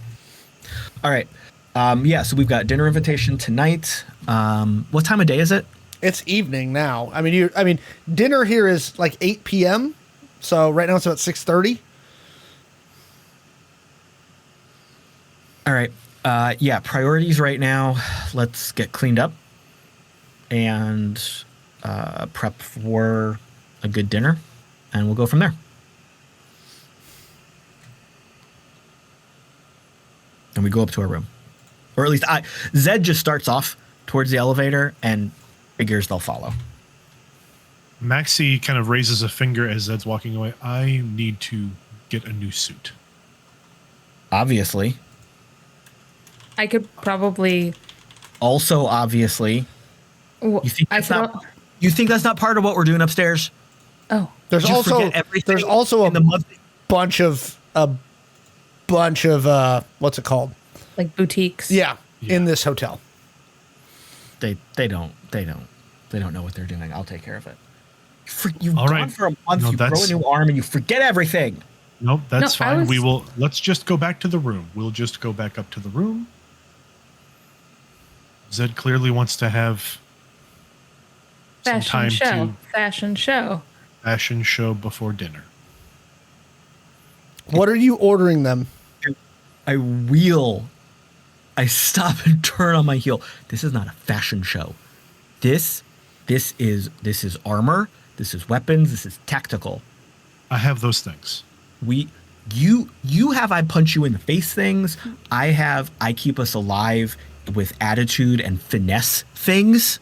All right. So we've got dinner invitation tonight. What time of day is it? It's evening now. I mean, dinner here is like 8 p.m. So right now it's about 6:30. All right. Priorities right now. Let's get cleaned up and prep for a good dinner, and we'll go from there. And we go up to our room. Or at least Zed just starts off towards the elevator and figures they'll follow. Maxi kind of raises a finger as Zed's walking away. I need to get a new suit. Obviously. I could probably. Also, obviously. You think that's not part of what we're doing upstairs? Oh. There's Did you also forget everything there's also in the monthly? bunch of what's it called? Like boutiques. Yeah, in this hotel. They don't know what they're doing. I'll take care of it. You've All gone right. for a month, No, you grow a new arm, and you forget everything. Nope, that's No, I fine. was- Let's just go back to the room. We'll just go back up to the room. Zed clearly wants to have some time Fashion show. fashion show before dinner. What are you ordering them? I stop and turn on my heel. This is not a fashion show. This is armor. This is weapons. This is tactical. I have those things. You have I punch you in the face things. I keep us alive with attitude and finesse things.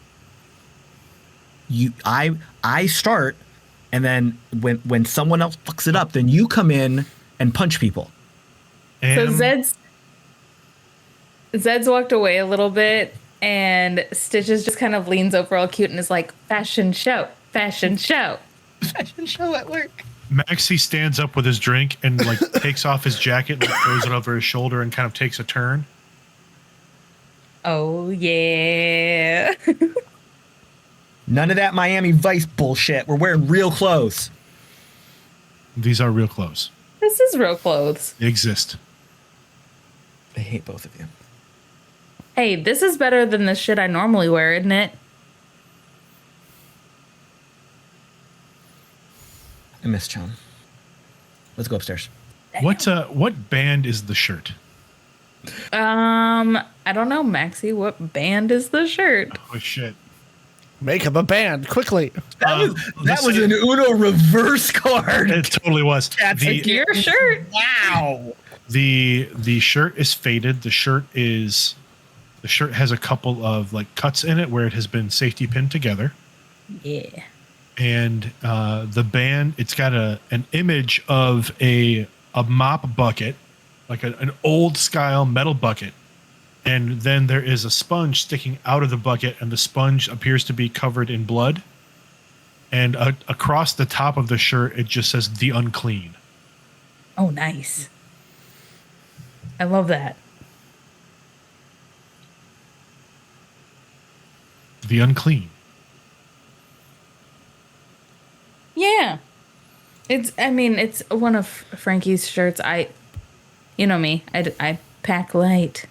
I start, and then when someone else fucks it up, then you come in and punch people. And So Zed's walked away a little bit, and Stitches just kind of leans over all cute and is like, fashion show. Fashion show at work. Maxi stands up with his drink and like takes off his jacket and throws it over his shoulder and kind of takes a turn. Oh, yeah. None of that Miami Vice bullshit. We're wearing real clothes. These are real clothes. This is real clothes. They exist. I hate both of you. Hey, this is better than the shit I normally wear, isn't it? I miss Shawn. Let's go upstairs. What band is the shirt? I don't know, Maxi. What band is the shirt? Oh shit. Make up a band quickly. That was an Uno reverse card. It totally was. That's Your shirt. Wow. The shirt is faded. The shirt has a couple of like cuts in it where it has been safety pinned together. Yeah. And the band, it's got an image of a mop bucket, like an old style metal bucket. And then there is a sponge sticking out of the bucket, and the sponge appears to be covered in blood. And across the top of the shirt, it just says "The Unclean." Oh, nice. I love that. The Unclean. Yeah. It's one of Frankie's shirts. You know me. I pack light.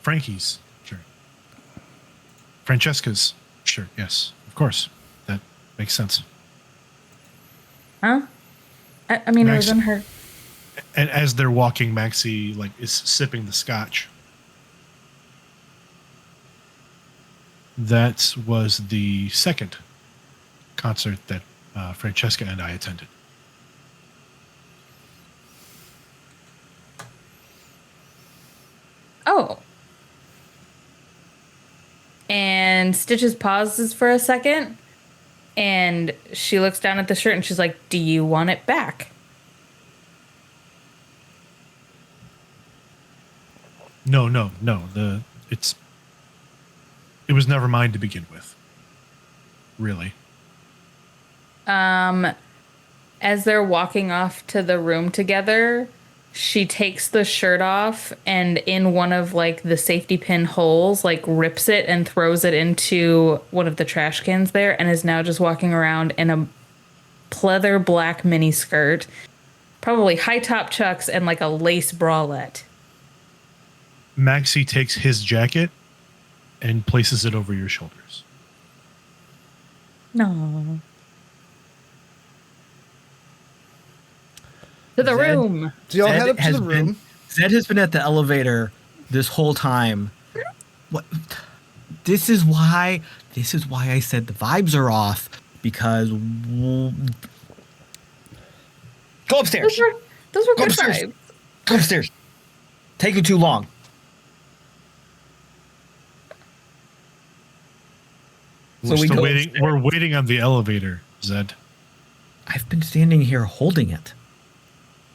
Frankie's shirt. Francesca's shirt. Yes, of course. That makes sense. Huh? It was in her. And as they're walking, Maxi is sipping the scotch. That was the second concert that Francesca and I attended. Oh. And Stitches pauses for a second, and she looks down at the shirt and she's like, "Do you want it back?" No. It was never mine to begin with. Really. As they're walking off to the room together, she takes the shirt off and in one of the safety pin holes, rips it and throws it into one of the trash cans there, and is now just walking around in a pleather black mini skirt, probably high top chucks and a lace bralette. Maxi takes his jacket and places it over your shoulders. No. To the room. So y'all head up to the room. Zed has been at the elevator this whole time. What? This is why I said the vibes are off, because go upstairs. Those were Go good upstairs. vibes. Go upstairs. Taking too long. We're waiting on the elevator, Zed. I've been standing here holding it.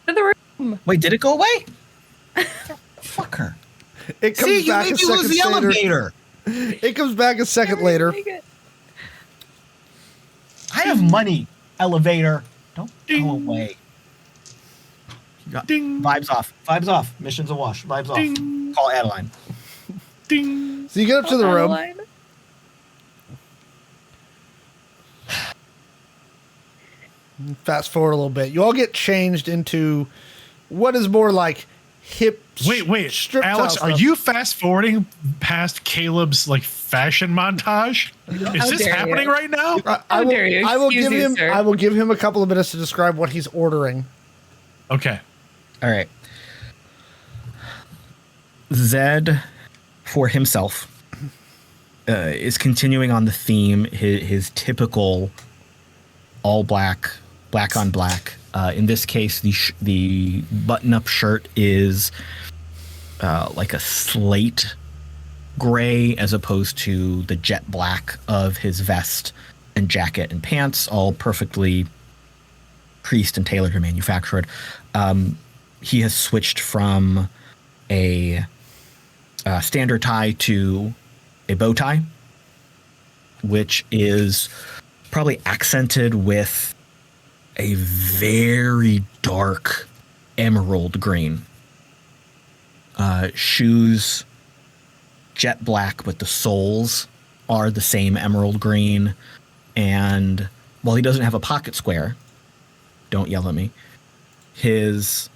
To the room. Wait, did it go away? Fuck her. It comes See, you back made a me lose second the later. elevator. It comes back a second later. I have money. Elevator. Don't go away. Ding. Vibes off. Vibes off. Mission's a wash. Vibes Ding. off. Call Adeline. Ding. So you get up to the room. Fast forward a little bit. You all get changed into what is more like hip. Wait, strip Alex, style are stuff. you fast forwarding past Caleb's fashion montage? Is this dare happening you. right now? I will, dare you. I will Excuse give you, him. sir. I will give him a couple of minutes to describe what he's ordering. Okay. All right. Zed, for himself, is continuing on the theme, his typical all black on black. In this case, the button-up shirt is like a slate gray, as opposed to the jet black of his vest and jacket and pants, all perfectly creased and tailored or manufactured. He has switched from a standard tie to a bow tie, which is probably accented with a very dark emerald green. Shoes, jet black, but the soles are the same emerald green. And while he doesn't have a pocket square, don't yell at me, his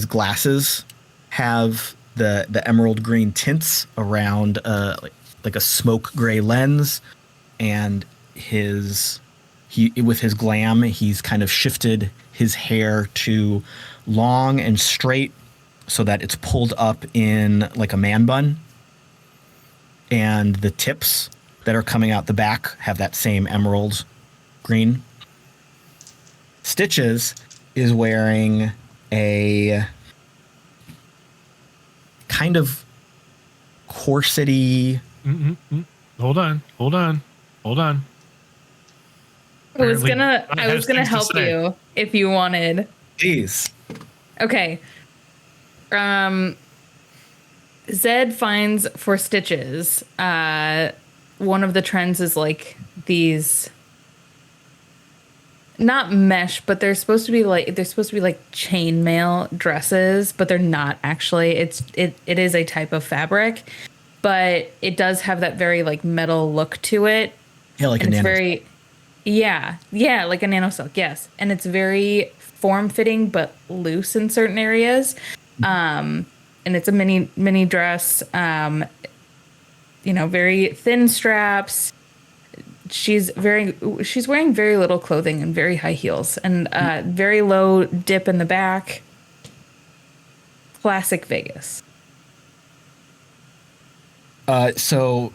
glasses have the emerald green tints around like a smoke gray lens, and with his glam, he's kind of shifted his hair to long and straight so that it's pulled up in like a man bun. and the tips that are coming out the back have that same emerald green. Stitches is wearing a kind of corsety. Hold on. I was Apparently, gonna things to help say. you if you wanted. Please. Okay. Zed finds for Stitches. One of the trends is like these, not mesh, but they're supposed to be like chainmail dresses, but they're not actually. It is a type of fabric, but it does have that very like metal look to it. Yeah, like And a it's nano. very, yeah, like a nano silk, yes. And it's very form-fitting but loose in certain areas. And it's a mini dress, very thin straps. She's wearing very little clothing and very high heels and very low dip in the back. Classic Vegas. So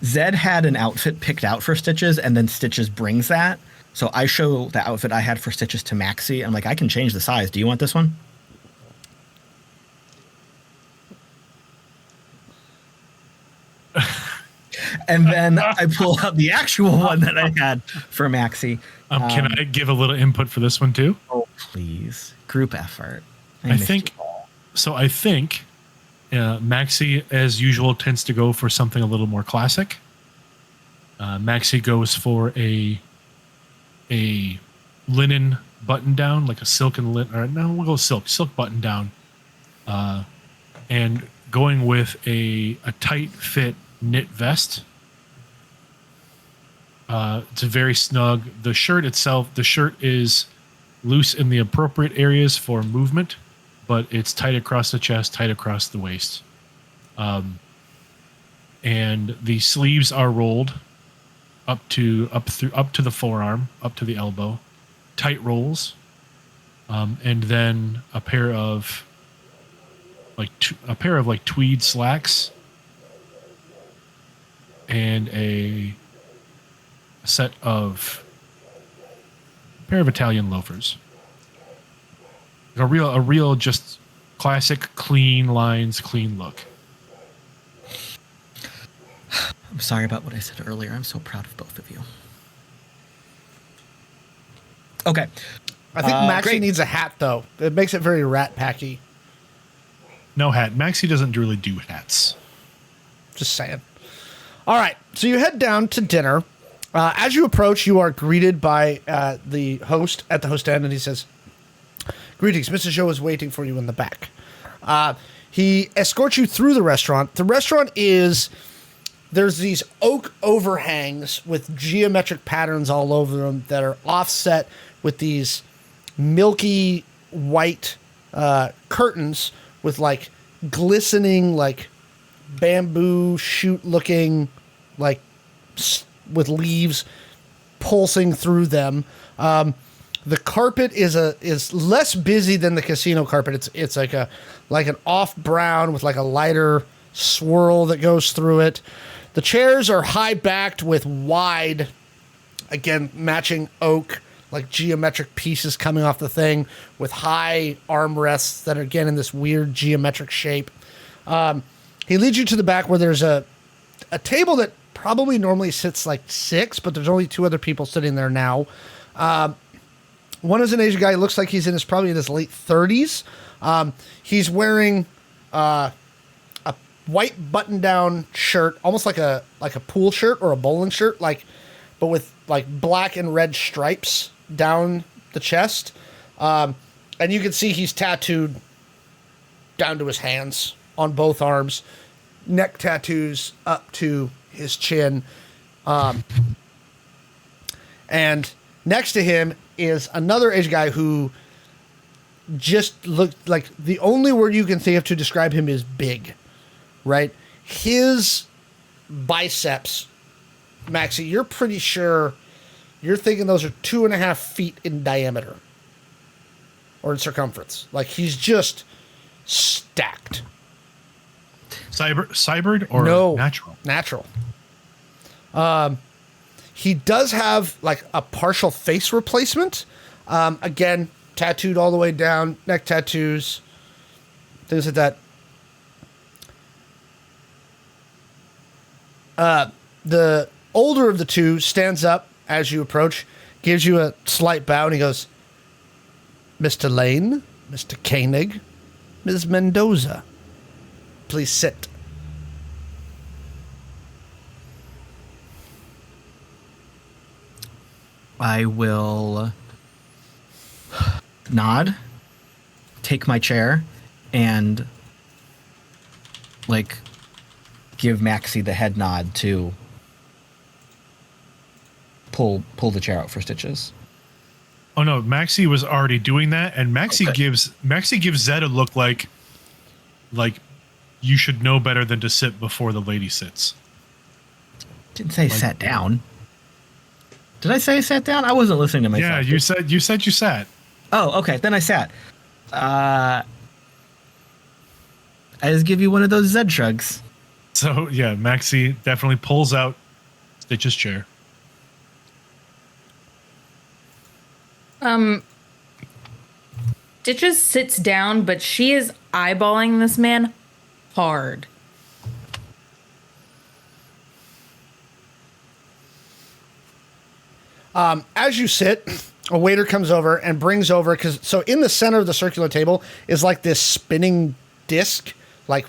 Zed had an outfit picked out for Stitches, and then Stitches brings that. So I show the outfit I had for Stitches to Maxi. I'm like, I can change the size. Do you want this one? And then I pull out the actual one that I had for Maxi. Can I give a little input for this one too? Oh, please. Group effort. I think Maxi, as usual, tends to go for something a little more classic. Maxi goes for a linen button down, like a silk and linen. Or no, we'll go silk button down, and going with a tight fit knit vest. It's very snug. The shirt is loose in the appropriate areas for movement, but it's tight across the chest, tight across the waist. And the sleeves are rolled up to the forearm, up to the elbow, tight rolls, and then a pair of tweed slacks and a pair of Italian loafers. A real just classic clean lines, clean look. I'm sorry about what I said earlier. I'm so proud of both of you. Okay. I think Maxi great. needs a hat, though. It makes it very Rat Packy. No hat. Maxi doesn't really do hats. Just saying. All right. So you head down to dinner. As you approach, you are greeted by the host at the host end, and he says, "Greetings. Mr. Joe is waiting for you in the back." He escorts you through the restaurant. The restaurant there's these oak overhangs with geometric patterns all over them that are offset with these milky white curtains with like glistening, like bamboo shoot looking, like with leaves pulsing through them. The carpet is less busy than the casino carpet. It's like an off brown with like a lighter swirl that goes through it. The chairs are high backed with wide, again matching oak, like geometric pieces coming off the thing with high armrests that are again in this weird geometric shape. He leads you to the back where there's a table that probably normally sits like 6, but there's only 2 other people sitting there now. One is an Asian guy. Looks like he's probably in his late 30s. He's wearing a white button-down shirt, almost like a pool shirt or a bowling shirt, but with like black and red stripes down the chest. And you can see he's tattooed down to his hands on both arms, neck tattoos up to his chin. And next to him is another Asian guy who just looked like, the only word you can think of to describe him is big, right? His biceps, Maxi, you're pretty sure you're thinking those are 2.5 feet in diameter or in circumference. Like he's just stacked. Cybered or No. natural? Natural. He does have like a partial face replacement. Again, tattooed all the way down, neck tattoos, things like that. The older of the two stands up as you approach, gives you a slight bow, and he goes, Mr. Lane, Mr. Koenig, Ms. Mendoza, please sit. I will nod, take my chair, and like give Maxi the head nod to pull the chair out for Stitches. Oh no, Maxi was already doing that, and Maxi gives Zed a look like you should know better than to sit before the lady sits. Didn't say sat down. Did I say I sat down? I wasn't listening to myself. Yeah, you said you sat. Oh, okay. Then I sat. I just give you one of those Zed shrugs. So yeah, Maxi definitely pulls out Stitch's chair. Stitches sits down, but she is eyeballing this man hard. As you sit, a waiter comes over and brings over, so in the center of the circular table is like this spinning disc, like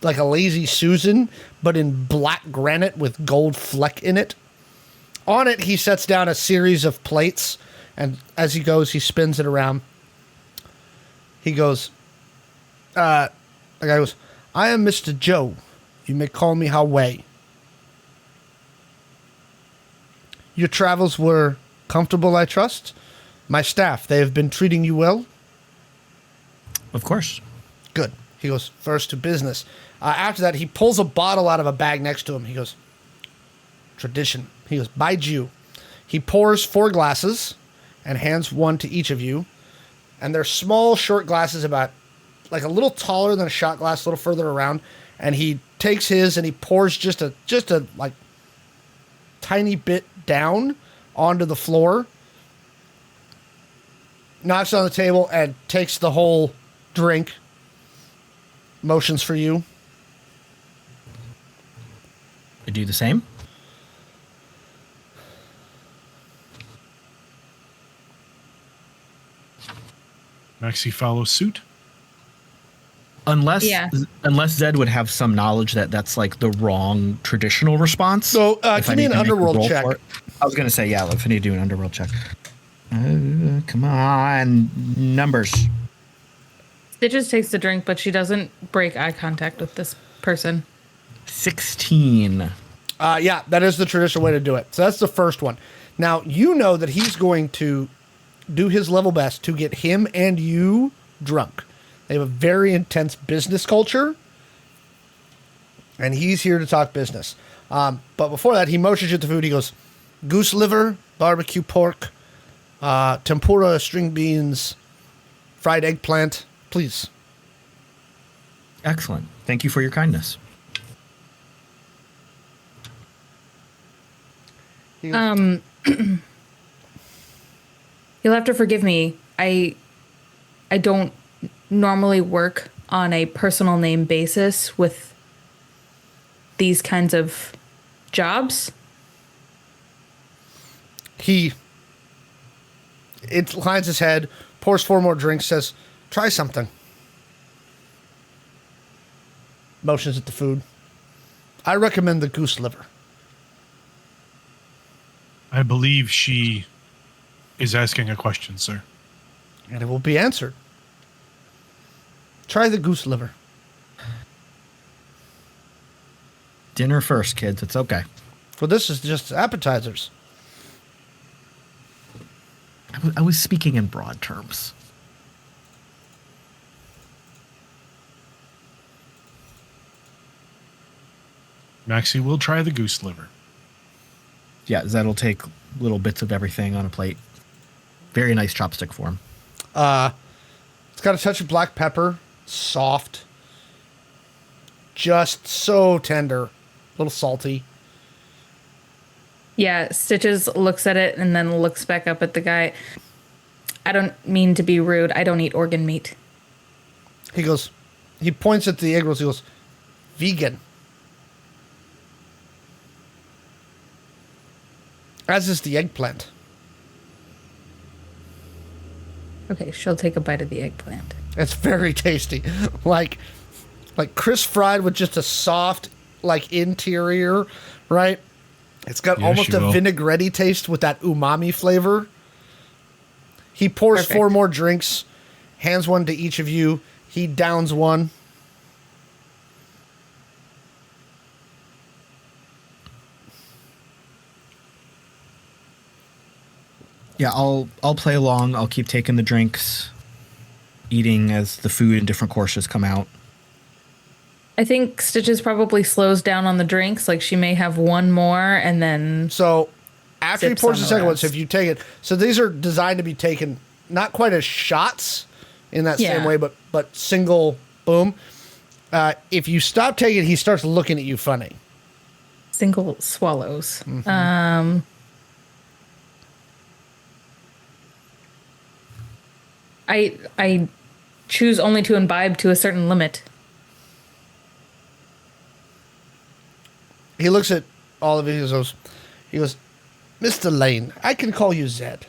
a lazy Susan, but in black granite with gold fleck in it. On it, he sets down a series of plates, and as he goes, he spins it around. He goes, the guy goes, I am Mr. Joe. You may call me Howay. Your travels were comfortable, I trust? My staff, they have been treating you well? Of course. Good. He goes, first to business. After that, he pulls a bottle out of a bag next to him. He goes, tradition. He goes, by Jew. He pours 4 glasses and hands one to each of you. And they're small, short glasses, about like a little taller than a shot glass, a little further around. And he takes his and he pours just a like tiny bit down onto the floor, knocks it on the table, and takes the whole drink. Motions for you. I do the same. Maxi follows suit. Unless Zed would have some knowledge that that's like the wrong traditional response. So give me an underworld check. I was going to say, yeah, if I need to do an underworld check. Come on. Numbers. Stitches takes the drink, but she doesn't break eye contact with this person. 16. Yeah, that is the traditional way to do it. So that's the first one. Now, you know that he's going to do his level best to get him and you drunk. They have a very intense business culture, and he's here to talk business. But before that, he motions you at the food. He goes, goose liver, barbecue pork, tempura, string beans, fried eggplant, please. Excellent. Thank you for your kindness. He goes, You'll have to forgive me. I don't normally work on a personal name basis with these kinds of jobs. He inclines his head, pours 4 more drinks, says, try something. Motions at the food. I recommend the goose liver. I believe she is asking a question, sir. And it will be answered. Try the goose liver. Dinner first, kids. It's okay. Well, this is just appetizers. I was speaking in broad terms. Maxi will try the goose liver. Yeah, Zed'll take little bits of everything on a plate. Very nice chopstick form. It's got a touch of black pepper. Soft. just so tender, a little salty. Yeah, Stitches looks at it and then looks back up at the guy. I don't mean to be rude. I don't eat organ meat. He points at the egg rolls. He goes, vegan. As is the eggplant. Okay, she'll take a bite of the eggplant. It's very tasty. Like crisp fried with just a soft, interior, right? It's got almost a vinaigrette taste with that umami flavor. He pours Perfect. 4 more drinks, hands one to each of you. He downs one. Yeah, I'll play along. I'll keep taking the drinks, eating as the food and different courses come out. I think Stitches probably slows down on the drinks. Like she may have one more and then. So after he Sips pours on the the second one, rest. so if you take it, so these are designed to be taken not quite as shots in that same Yeah. way, but single boom. If you stop taking it, he starts looking at you funny. Single swallows. I choose only to imbibe to a certain limit. He looks at all of you. He goes, Mr. Lane, I can call you Zed.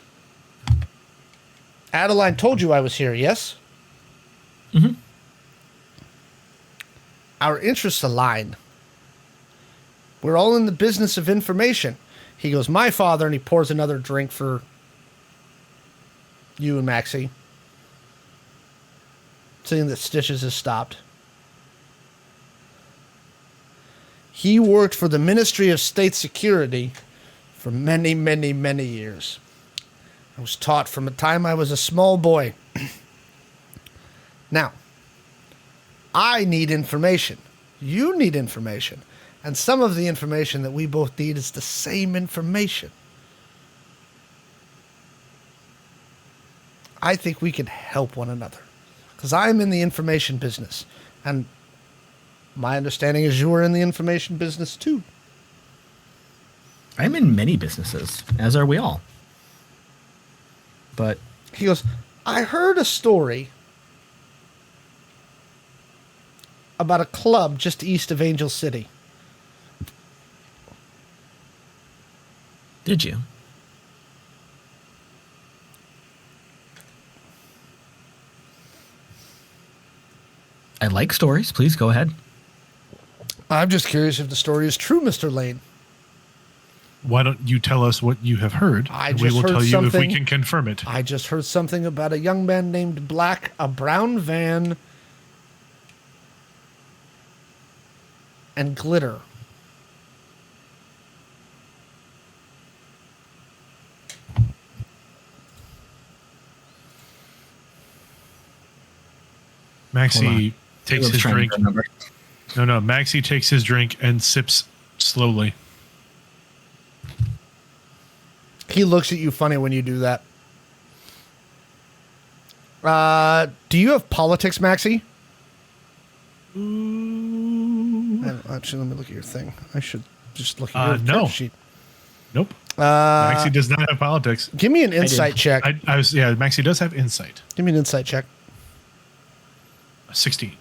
Adeline told you I was here, yes? Mm-hmm. Our interests align. We're all in the business of information. He goes, my father, and he pours another drink for you and Maxi. Seeing that Stitches has stopped. He worked for the Ministry of State Security for many, many, many years. I was taught from the time I was a small boy. Now, I need information. You need information. And some of the information that we both need is the same information. I think we can help one another. Because I'm in the information business. And my understanding is you are in the information business too. I'm in many businesses, as are we all. But He goes, I heard a story about a club just east of Angel City. did you? I like stories. Please go ahead. I'm just curious if the story is true, Mr. Lane. Why don't you tell us what you have heard? I and we just will heard tell you if we something. can confirm it. I just heard something about a young man named Black, a brown van, and glitter. Hold Maxi on. takes his drink. No, Maxi takes his drink and sips slowly. He looks at you funny when you do that. Do you have politics, Maxi? Actually, let me look at your thing. I should just look at your No. character sheet. Nope. Maxi does not have politics. Give me an insight check. Maxi does have insight. Give me an insight check. 16.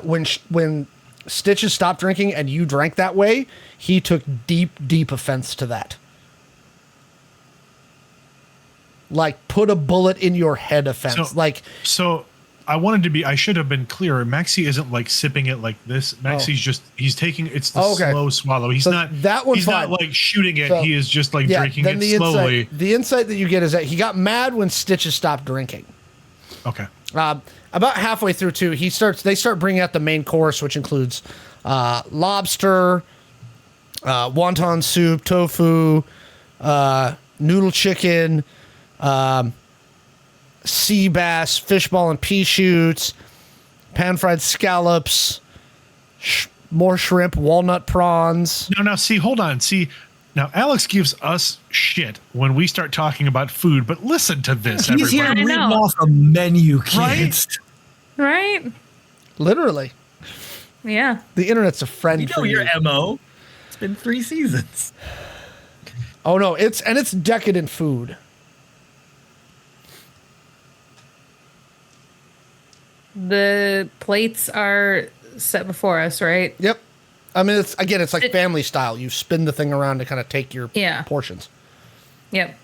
When Stitches stopped drinking and you drank that way, he took deep offense to that. Like, put a bullet in your head offense. So I should have been clearer. Maxi isn't like sipping it like this. Maxi's he's taking, it's the slow swallow. He's not like shooting it. So, he is just like drinking then it slowly. The insight that you get is that he got mad when Stitches stopped drinking. Okay. About halfway through too, they start bringing out the main course, which includes lobster, wonton soup, tofu, noodle chicken, sea bass, fishball and pea shoots, pan-fried scallops, more shrimp, walnut prawns. Now, see, hold on. See, now Alex gives us shit when we start talking about food, but listen to this, He's here everybody. reading off a menu, kids. Right? Right? Literally. Yeah. The internet's a friend You know for your you. MO. It's been 3 seasons. Oh no, it's decadent food. The plates are set before us, right? Yep. I mean, it's like It- family style. You spin the thing around to kind of take your Yeah. portions. Yep.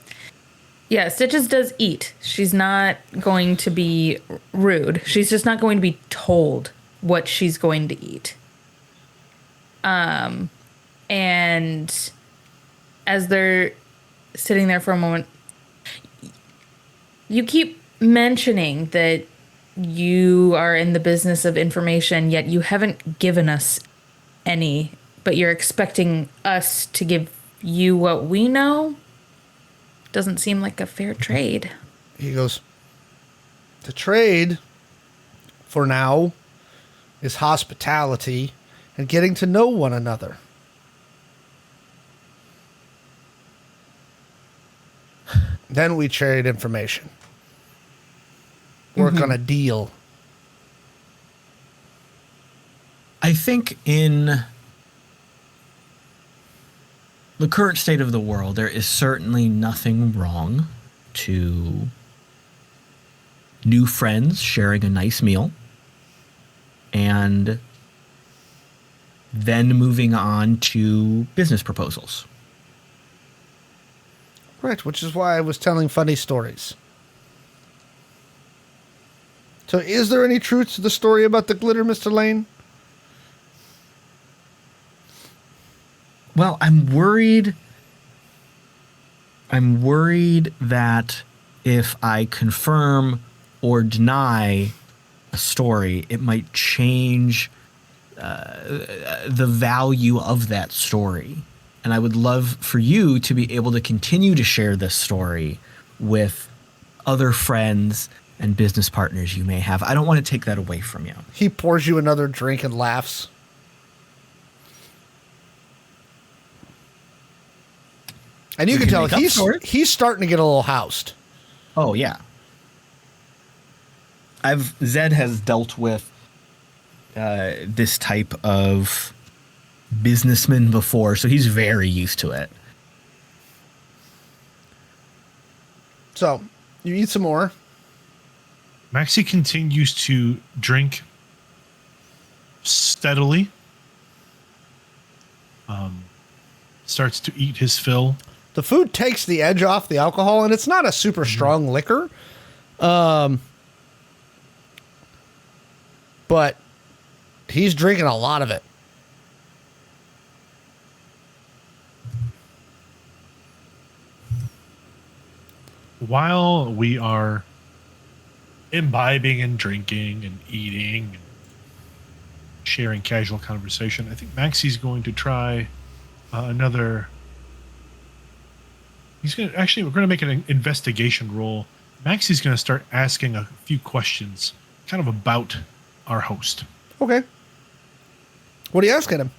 Yeah, Stitches does eat. She's not going to be rude. She's just not going to be told what she's going to eat. And as they're sitting there for a moment, you keep mentioning that you are in the business of information, yet you haven't given us any, but you're expecting us to give you what we know? Doesn't seem like a fair trade. He goes, the trade for now is hospitality and getting to know one another. Then we trade information. Work on a deal. I think in the current state of the world, there is certainly nothing wrong to new friends sharing a nice meal and then moving on to business proposals. Right, which is why I was telling funny stories. So is there any truth to the story about the glitter, Mr. Lane? Well, I'm worried that if I confirm or deny a story, it might change the value of that story. And I would love for you to be able to continue to share this story with other friends and business partners you may have. I don't want to take that away from you. He pours you another drink and laughs. And you We can can tell make up for it. he's starting to get a little housed. Oh yeah. Zed has dealt with this type of businessman before, so he's very used to it. So you eat some more. Maxi continues to drink steadily. Starts to eat his fill. The food takes the edge off the alcohol, and it's not a super strong liquor. But he's drinking a lot of it. While we are imbibing and drinking and eating and sharing casual conversation, I think Maxi's going to try another. We're going to make an investigation roll. Maxi's going to start asking a few questions, kind of about our host. Okay. What are you asking him?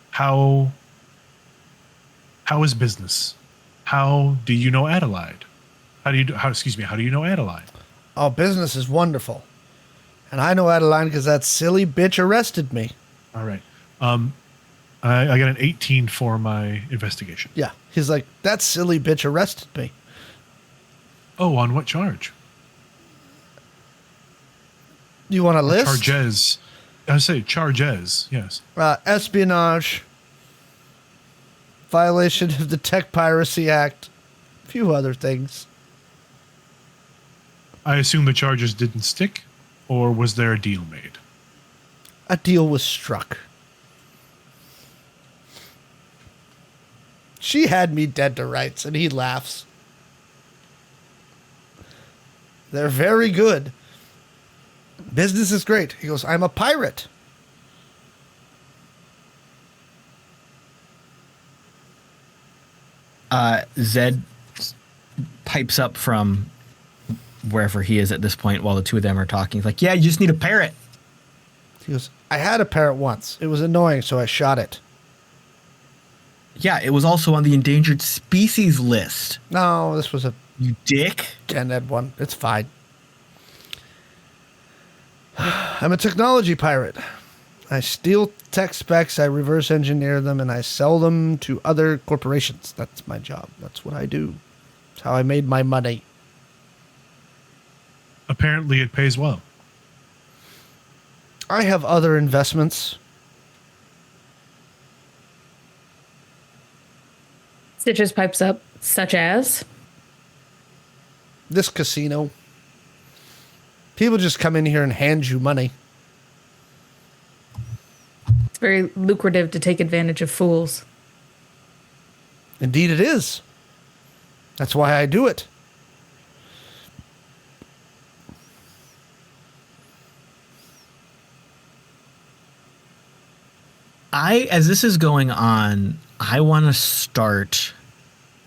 How is business? How do you know Adelaide? How do you know Adelaide? Oh, business is wonderful. And I know Adeline because that silly bitch arrested me. All right. I got an 18 for my investigation. Yeah. He's like, that silly bitch arrested me. Oh, on what charge? You want a list? Charges. I say charges. Yes. Espionage, violation of the Tech Piracy Act, a few other things. I assume the charges didn't stick, or was there a deal made? A deal was struck. She had me dead to rights, and he laughs. They're very good. Business is great. He goes, I'm a pirate. Zed pipes up from wherever he is at this point while the two of them are talking. He's like, yeah, you just need a parrot. He goes, I had a parrot once. It was annoying, so I shot it. Yeah, it was also on the endangered species list. No, this was a You dick. Gen Ed one. It's fine. I'm a technology pirate. I steal tech specs, I reverse engineer them, and I sell them to other corporations. That's my job. That's what I do. That's how I made my money. Apparently, it pays well. I have other investments. Stitches pipes up, such as. This casino. People just come in here and hand you money. It's very lucrative to take advantage of fools. Indeed it is. That's why I do it. As this is going on, I want to start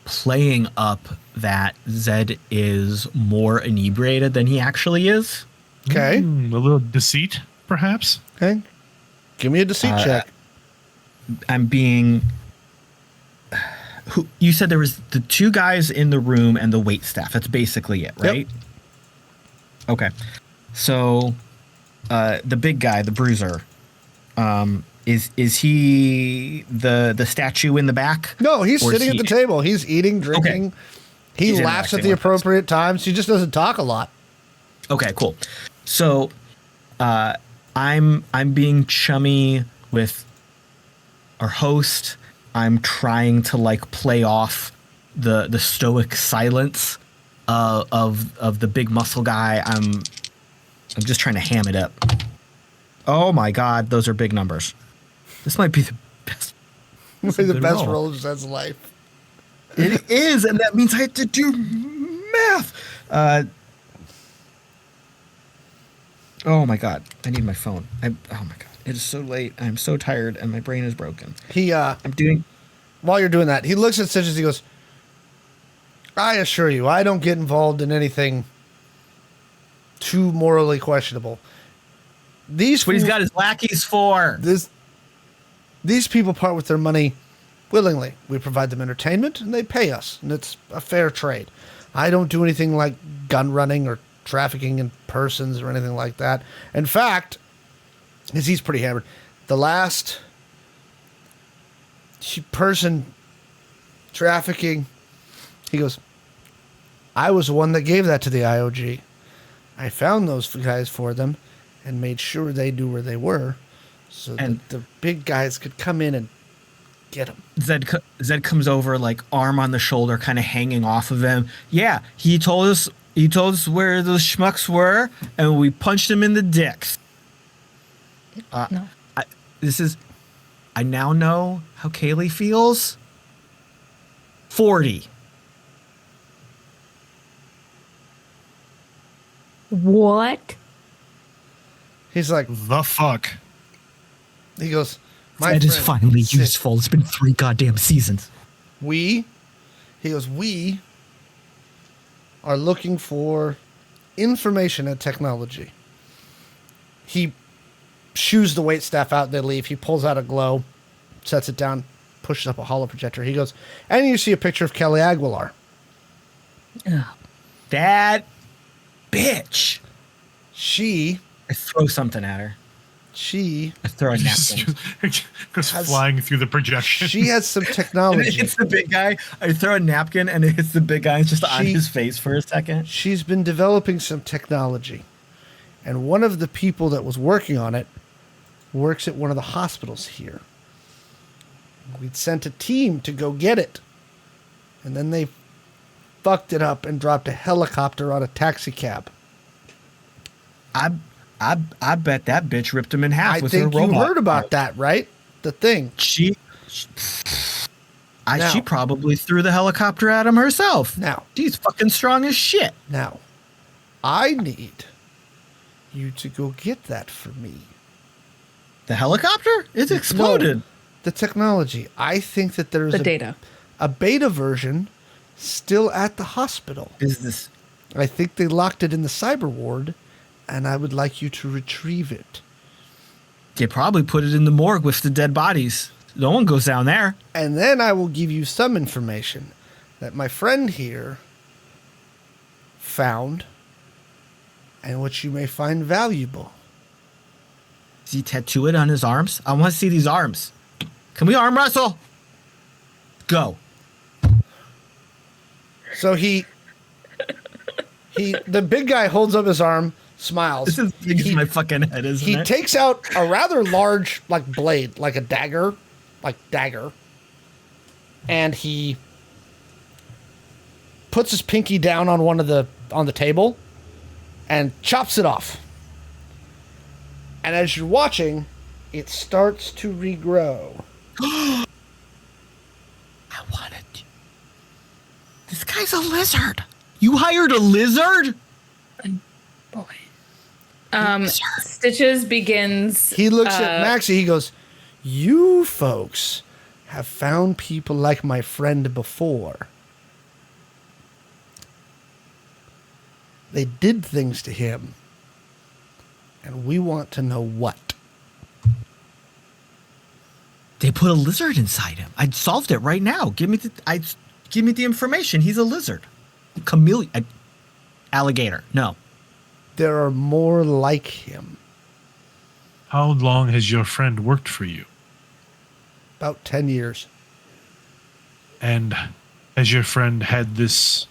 playing up that Zed is more inebriated than he actually is. Okay. A little deceit, perhaps. Okay. Give me a deceit check. I'm being. You said there was the two guys in the room and the wait staff. That's basically it, right? Yep. Okay. So, the big guy, the bruiser, is he the statue in the back? No, he's Or is sitting at he- the table. He's eating, drinking. Okay. He He's laughs at interacting the with us. appropriate times. He just doesn't talk a lot. Okay, cool. So, I'm being chummy with our host. I'm trying to like play off the stoic silence of the big muscle guy. I'm just trying to ham it up. Oh my god, those are big numbers. This might be the best. This is the good best roll. roll of Zed's life. It is, and that means I have to do math. Oh my god, I need my phone. Oh my god, it is so late. I'm so tired, and my brain is broken. He I'm doing. while you're doing that, he looks at Stitches. He goes, "I assure you, I don't get involved in anything too morally questionable. These What he's fools- got his lackeys for. these people part with their money willingly. We provide them entertainment, and they pay us, and it's a fair trade. I don't do anything like gun running or trafficking in persons or anything like that. In fact, because he's pretty hammered, the last person trafficking, he goes, I was the one that gave that to the IOG. I found those guys for them and made sure they knew where they were so And- that the big guys could come in and get them. Zed comes over, like arm on the shoulder, kind of hanging off of him. Yeah, he told us where those schmucks were, and we punched him in the dicks. No. I now know how Kaylee feels. 40. What? He's like, The fuck? he goes, my Zed is friend, finally Sid, useful. It's been 3 goddamn seasons. he goes, we are looking for information and technology. He shoos the wait staff out, they leave. He pulls out a glow, sets it down, pushes up a hollow projector. He goes, and you see a picture of Kelly Aguilar. Ugh. That bitch. She I throw something at her. I throw a napkin. Goes Has- flying through the projection. she has some And it technology. hits the big guy. I throw a napkin and it hits the big guy. It's just on She- his face for a second. She's been developing some technology. And one of the people that was working on it works at one of the hospitals here. We'd sent a team to go get it. And then they fucked it up and dropped a helicopter on a taxi cab. I bet that bitch ripped him in half I with her think you robot. heard about that, right? The thing. She Now- probably threw the helicopter at him herself. Now. She's fucking strong as shit. Now, I need you to go get that for me. The helicopter? It's exploded. No, the technology. I think that there's The data. a beta version still at the hospital. Business. I think they locked it in the cyber ward, and I would like you to retrieve it. They probably put it in the morgue with the dead bodies. No one goes down there. And then I will give you some information that my friend here found and which you may find valuable. Does he tattoo it on his arms? I want to see these arms. Can we arm wrestle? Go. So the big guy holds up his arm, smiles. This is big as my fucking head, isn't He it? takes out a rather large, like, blade, like a dagger, and he puts his pinky down on on the table and chops it off. And as you're watching, it starts to regrow. I want it. This guy's a lizard. You hired a lizard? Boy. Stitches begins. He looks at Maxi. He goes, "You folks have found people like my friend before. They did things to him, and we want to know what." They put a lizard inside him. I solved it right now. Give me the information. He's a lizard. Chameleon. Alligator. No. There are more like him. How long has your friend worked for you? About 10 years. And has your friend had this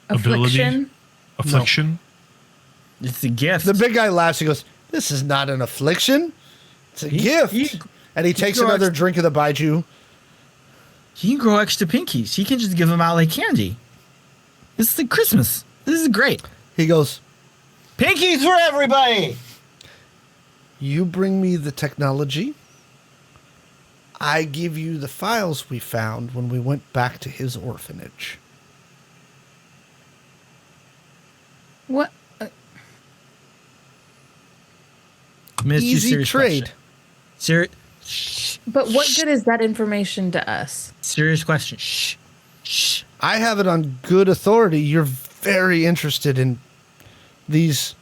Affliction. affliction? It's a gift. The big guy laughs. He goes, "This is not an affliction. It's a gift." And he takes another drink of the baijiu. He can grow extra pinkies. He can just give them out like candy. This is like Christmas. This is great. He goes, Pinkies for everybody. "You bring me the technology. I give you the files we found when we went back to his orphanage." What? Easy trade. But what good is that information to us? Serious question. Shh. Shh. I have it on good authority. You're very interested in these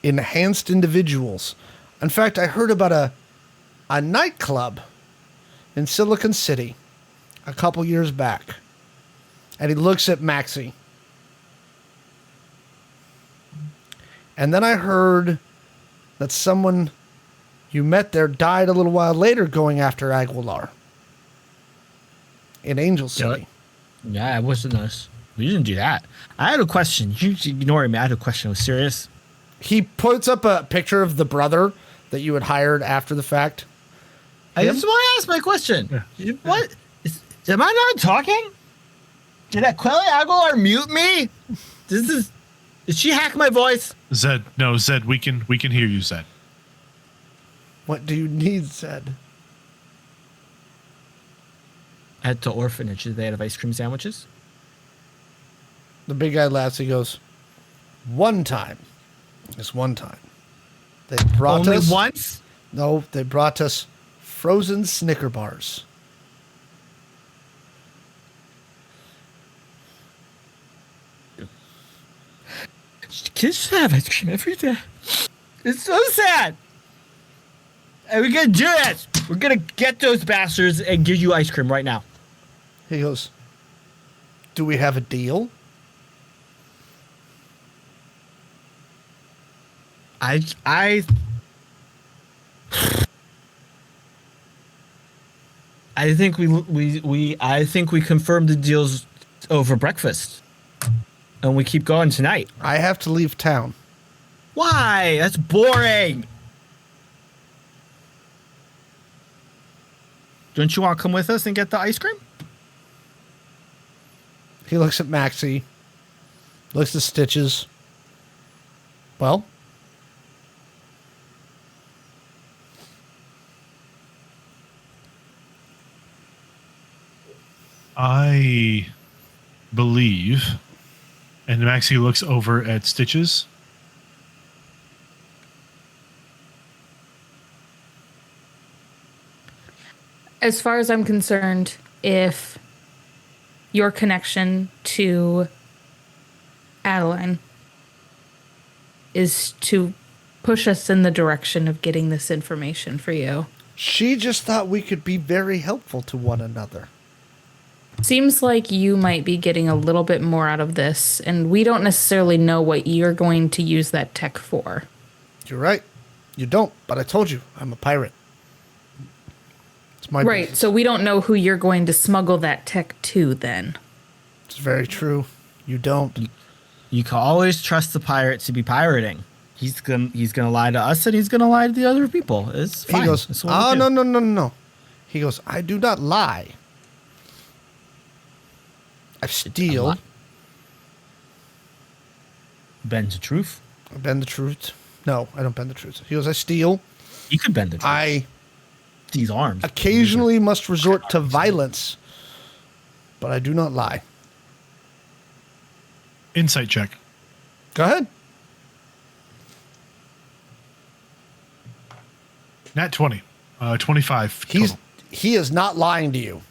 enhanced individuals. In fact, I heard about a nightclub in Silicon City a couple years back. And he looks at Maxi. And then I heard that someone you met there died a little while later going after Aguilar in Angel City. Yeah, it wasn't us. We didn't do that. I had a question. You ignored me. I had a question. It was serious. He puts up a picture of the brother that you had hired after the fact. I just want to ask my question. What? Am I not talking? Did Kaylee Aguilar mute me? Did she hack my voice? Zed, no, Zed, we can hear you, Zed. What do you need, Zed? At the orphanage, did they have ice cream sandwiches? The big guy laughs. He goes, "One time. It's one time. They brought Only us... once? No, they brought us frozen Snicker bars." Kids should have ice cream every day. It's so sad. And we're going to do this. We're going to get those bastards and give you ice cream right now. He goes, "Do we have a deal?" I think I think we confirmed the deals over breakfast. And we keep going tonight. I have to leave town. Why? That's boring. Don't you want to come with us and get the ice cream? He looks at Maxi. Looks at Stitches. Well? I believe, and Maxi looks over at Stitches. As far as I'm concerned, if your connection to Adeline is to push us in the direction of getting this information for you. She just thought we could be very helpful to one another. Seems like you might be getting a little bit more out of this, and we don't necessarily know what you're going to use that tech for. You're right. You don't, but I told you, I'm a pirate. It's my Right. business. So we don't know who you're going to smuggle that tech to then. It's very true. You don't. You can always trust the pirate to be pirating. He's gonna lie to us, and he's gonna lie to the other people. It's fine. He goes, That's what we oh, do. no. He goes, I do not lie. I steal. Bend the truth. I bend the truth. No, I don't bend the truth. He goes, I steal. You could bend the truth. I These arms. occasionally must resort to violence, but I do not lie. Insight check. Go ahead. Nat 20. 25 total. He is not lying to you.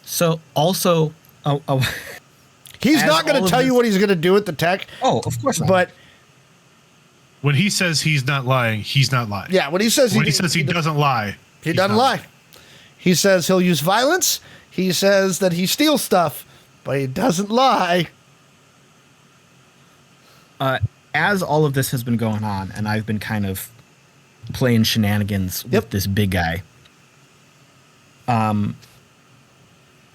So also, He's As not going all to of tell you this- what he's going to do with the tech, of course not. but When he says he's not lying, he's not lying. yeah, when he says When he says he doesn't lie, he he's doesn't not lie. He says he'll use violence. He says that he steals stuff, but he doesn't lie. As all of this has been going on, and I've been kind of playing shenanigans Yep. with this big guy.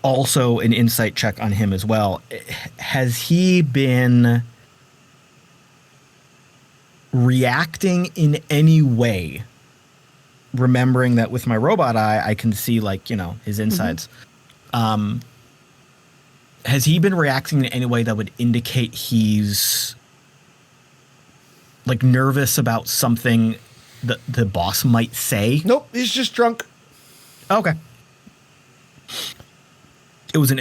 Also an insight check on him as well. Has he been reacting in any way? Remembering that with my robot eye, I can see his insides. Has he been reacting in any way that would indicate he's nervous about something that the boss might say? Nope, he's just drunk. Okay. It was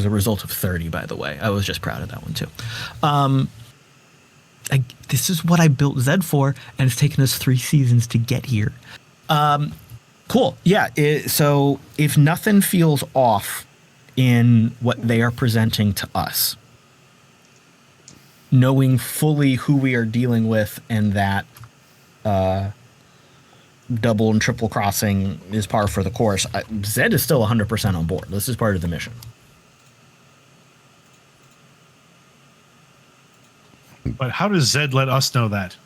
a result of 30, by the way. I was just proud of that one too. This is what I built Zed for, and it's taken us 3 seasons to get here. Cool. Yeah. So if nothing feels off in what they are presenting to us, knowing fully who we are dealing with and that double and triple crossing is par for the course, Zed is still 100% on board. This is part of the mission. But how does Zed let us know that?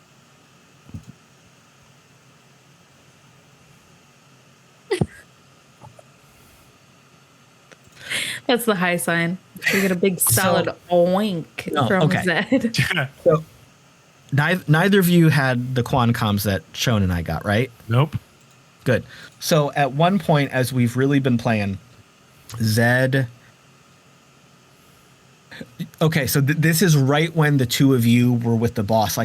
That's the high sign. We get a big solid oink from okay. Zed. So neither of you had the quan comms that Shawn and I got, right? Nope. Good. So at one point, as we've really been playing, Zed. Okay, so this is right when the two of you were with the boss.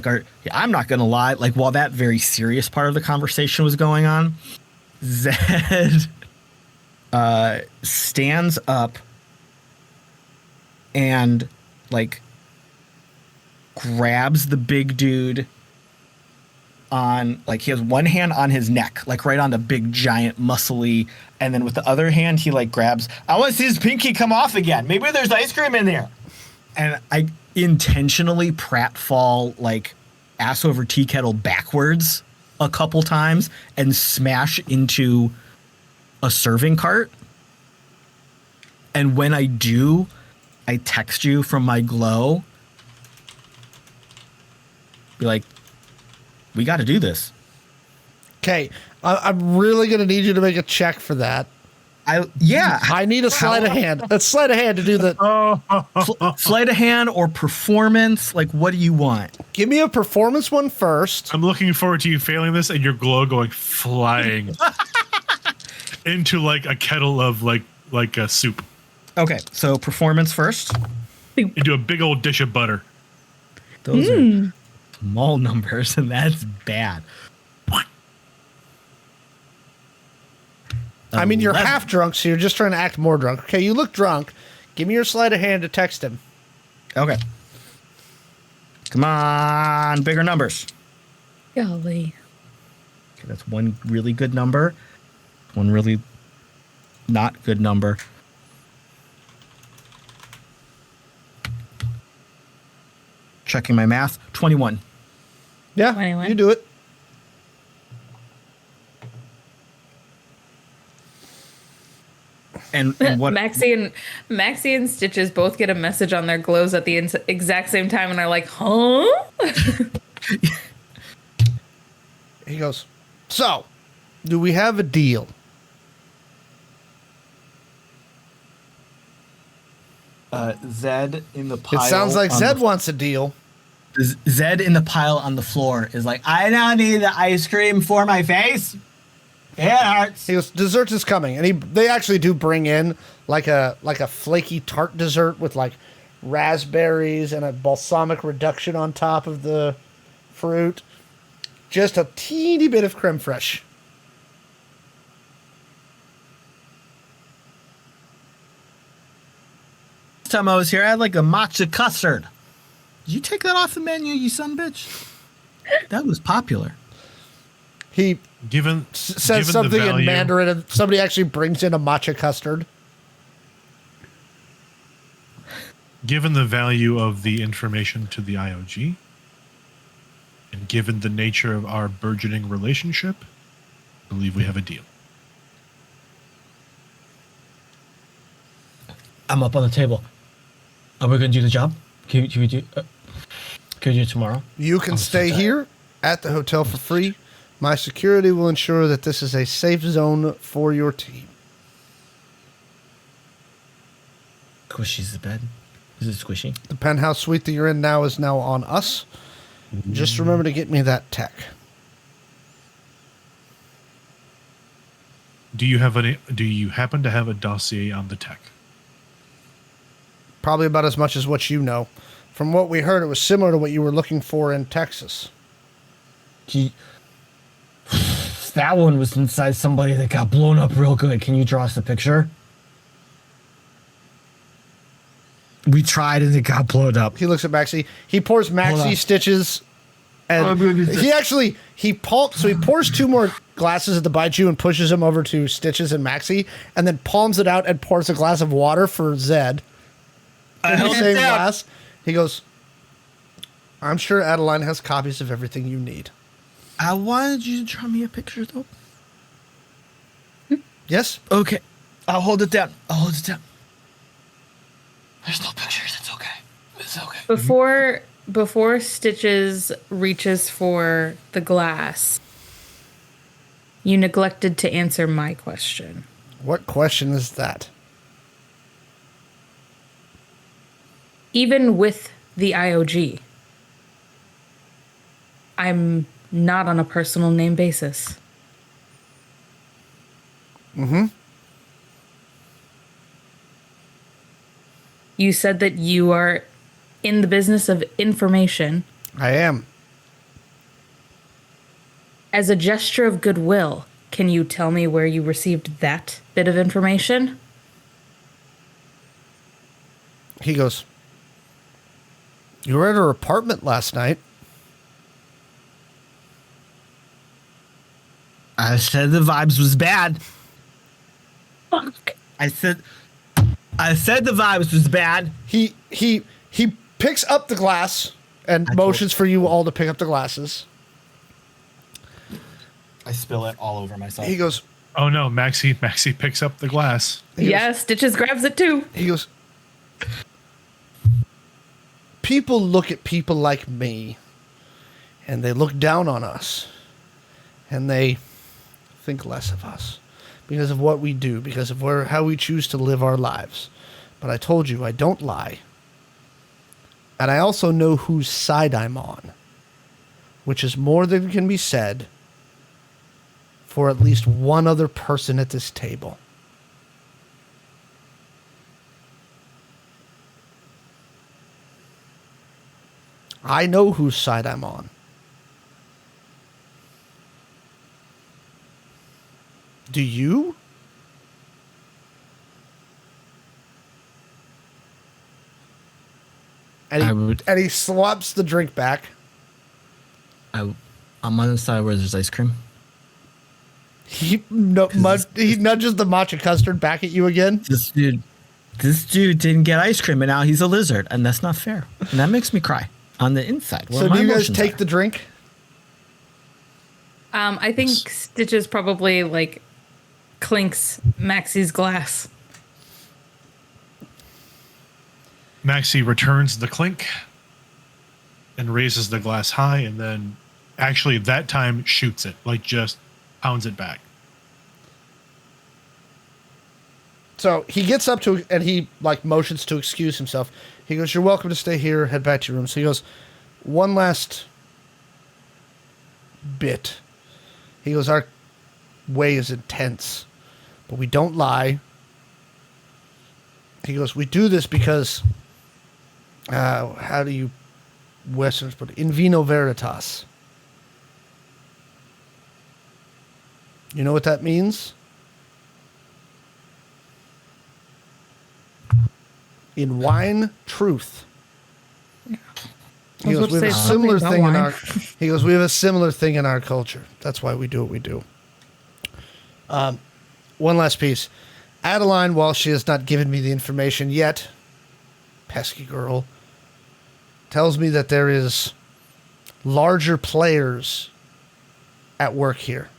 I'm not gonna lie. While that very serious part of the conversation was going on, Zed stands up and grabs the big dude on he has one hand on his neck, right on the big giant muscly, and then with the other hand he grabs, I want to see his pinky come off again. Maybe there's ice cream in there. And I intentionally pratfall ass over tea kettle backwards a couple times and smash into a serving cart. And when I do, I text you from my glow. Be like, we got to do this. Okay, I'm really going to need you to make a check for that. I need a sleight of hand. A sleight of hand to do the Sleight of hand or performance. What do you want? Give me a performance one first. I'm looking forward to you failing this and your glow going flying into a kettle of a soup. Okay, so performance first. Into a big old dish of butter. Those are small numbers, and that's bad. I mean, you're 11. half drunk, so you're just trying to act more drunk. Okay, you look drunk. Give me your sleight of hand to text him. Okay. Come on, bigger numbers. Golly. Okay, that's one really good number. One really not good number. Checking my math. 21. Yeah, 21. you do it. And what? Maxi and Stitches both get a message on their glows at the exact same time and are like, huh? He goes, so, do we have a deal? Zed in the pile. It sounds like on Zed the- wants a deal. Zed in the pile on the floor is like, I now need the ice cream for my face. It hurts. He goes, dessert is coming. And they actually do bring in like a flaky tart dessert with like raspberries and a balsamic reduction on top of the fruit. Just a teeny bit of creme fraiche. Last time I was here, I had like a matcha custard. Did you take that off the menu, you son bitch? That was popular. He Given says given the something in value- Mandarin, and somebody actually brings in a matcha custard. Given the value of the information to the IOG, and given the nature of our burgeoning relationship, I believe we have a deal. I'm up on the table. Are we gonna do the job? Can we do it tomorrow? You can I'm stay so tired. here at the hotel for free. My security will ensure that this is a safe zone for your team. Squishy's the bed. Is it squishy? The penthouse suite that you're in now is now on us. Just remember to get me that tech. Do you happen to have a dossier on the tech? Probably about as much as what you know. From what we heard, it was similar to what you were looking for in Texas. That one was inside somebody that got blown up real good. Can you draw us a picture? We tried and it got blown up. He looks at Maxi. He pours Hold Maxi on. stitches, and he pours two more glasses of the baijiu and pushes them over to Stitches and Maxi, and then palms it out and pours a glass of water for Zed. In the same glass. He goes, I'm sure Adeline has copies of everything you need. I wanted you to draw me a picture, though. Yes? Okay. I'll hold it down. There's no pictures. It's okay. It's okay. Before Stitches reaches for the glass, you neglected to answer my question. What question is that? Even with the IOG, I'm not on a personal name basis. Mm-hmm. You said that you are in the business of information. I am. As a gesture of goodwill, can you tell me where you received that bit of information? He goes, you were at her apartment last night. I said the vibes was bad. Fuck. I said the vibes was bad. He picks up the glass and motions for you all to pick up the glasses. I spill it all over myself. He goes, Oh no, Maxi picks up the glass. Yeah, Stitches grabs it too. he goes, people look at people like me and they look down on us and they think less of us because of what we do, because of how we choose to live our lives. But I told you, I don't lie. And I also know whose side I'm on, which is more than can be said for at least one other person at this table. I know whose side I'm on. Do you? And I would- and he slaps the drink back. I'm on the side where there's ice cream. He nudges the matcha custard back at you again. This dude didn't get ice cream and now he's a lizard, and that's not fair. And that makes me cry on the inside. So do you guys take the drink? I think Stitches probably like clinks Maxi's glass. Maxi returns the clink and raises the glass high and then actually that time shoots it, like just pounds it back. So he gets up to and he like motions to excuse himself. He goes, "You're welcome to stay here. Head back to your room." So he goes, "One last bit." He goes, "Our way is intense, but we don't lie." He goes, "We do this because, how do you Westerners put it? In vino veritas." You know what that means? In wine, truth. He goes, "We have a similar thing in our." He goes, "We have a similar thing in our culture. That's why we do what we do." One last piece. Adeline, while she has not given me the information yet, pesky girl, tells me that there is larger players at work here.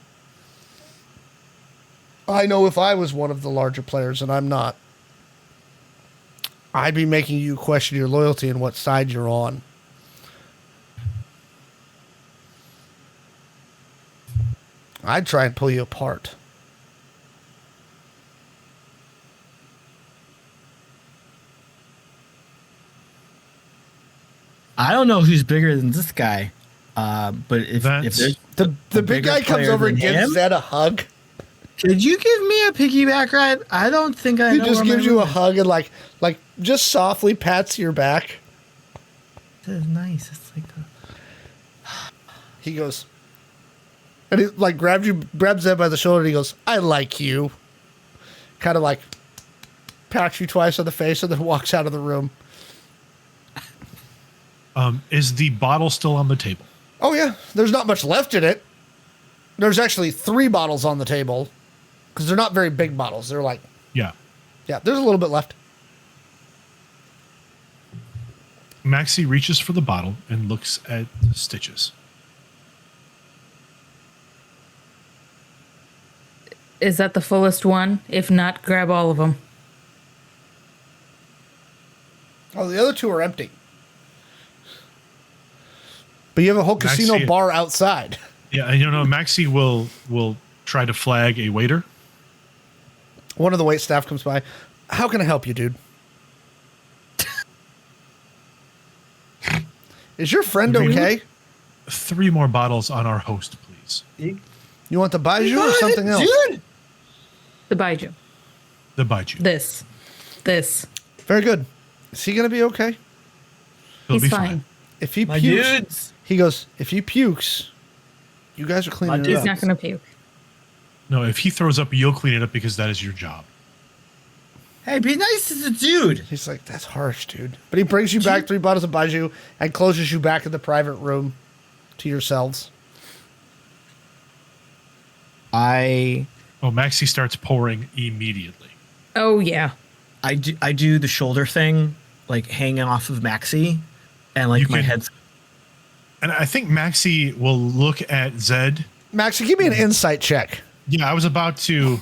I know if I was one of the larger players, and I'm not, I'd be making you question your loyalty and what side you're on. I'd try and pull you apart. I don't know who's bigger than this guy, but if there's The big guy comes over and gives Zed a hug. Could you give me a piggyback ride? I don't think I He know. just where my gives you room a is. hug and like just softly pats your back. This is nice. It's like He goes, and he like grabs Zed by the shoulder and he goes, "I like you." Kind of like pats you twice on the face and then walks out of the room. Is the bottle still on the table? Oh yeah, there's not much left in it. There's actually 3 bottles on the table because they're not very big bottles. They're like, Yeah. yeah, there's a little bit left. Maxi reaches for the bottle and looks at Stitches. Is that the fullest one? If not, grab all of them. Oh, the other 2 are empty. But you have a whole casino Maxi- bar outside. Yeah, and Maxi will try to flag a waiter. One of the wait staff comes by. "How can I help you, dude?" "Is your friend okay?" 3 more bottles on our host, please. You want the Baiju or something else? Dude. The Baiju. The Baiju. This. Very good. Is he going to be okay? He'll He's be fine. If he My pukes, dudes. he goes, "If he pukes, you guys are cleaning it He's up." not going to puke. No, if he throws up, you'll clean it up because that is your job. Hey, be nice to the dude. He's like, "That's harsh, dude." But he brings you back 3 bottles of Baiju and closes you back in the private room to yourselves. I Maxi starts pouring immediately. Oh, yeah. do the shoulder thing, like hanging off of Maxi, and like You my can- head's. And I think Maxi will look at Zed. Maxi, give me an insight check. Yeah, I was about to.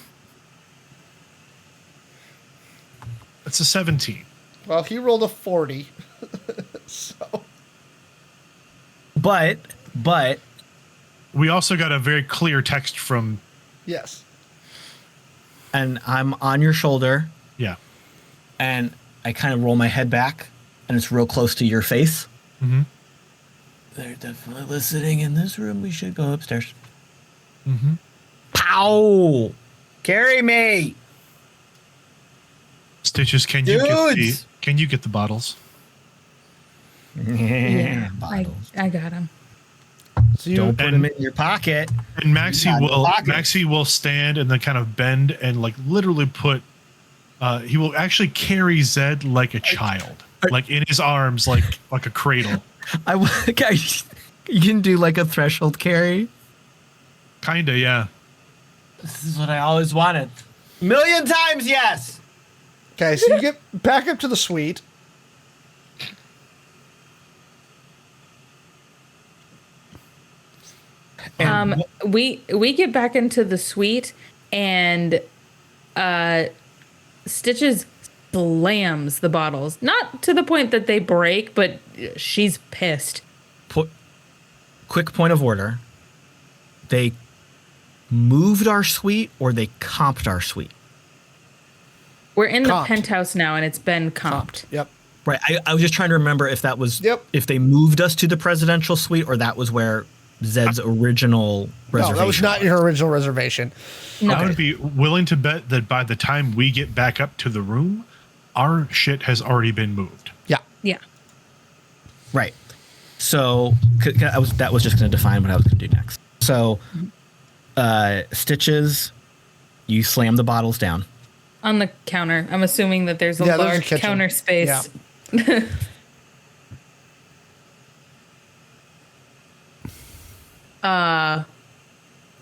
It's a 17. Well, he rolled a 40. So But We also got a very clear text from. yes. and I'm on your shoulder, Yeah. and I kind of roll my head back, and it's real close to your face. Mm-hmm. They're definitely listening in this room. We should go upstairs. Mm-hmm. Pow! Carry me! Stitches, can Dudes! you get the bottles? Yeah. Bottles. I got him. So you Don't put And- them in your pocket. And Maxi Not in the will pocket. Maxi will stand and then kind of bend and like literally put. He will actually carry Zed like a child, like in his arms, like a cradle. You can do like a threshold carry. Kinda, yeah. This is what I always wanted. Million times, yes. Okay, so you get back up to the suite. We get back into the suite and Stitches slams the bottles. Not to the point that they break, but she's pissed. quick point of order. They moved our suite or they comped our suite? We're in Comped. the penthouse now, and it's been comped. Yep. Right. I was just trying to remember if that was if they moved us to the presidential suite or that was where Zed's original reservation. No, that was not your original reservation. No. I would be willing to bet that by the time we get back up to the room, our shit has already been moved. Yeah. Yeah. Right. So that was just going to define what I was going to do next. So, Stitches, you slam the bottles down. On the counter. I'm assuming that there's a Yeah, there's a large kitchen. counter space.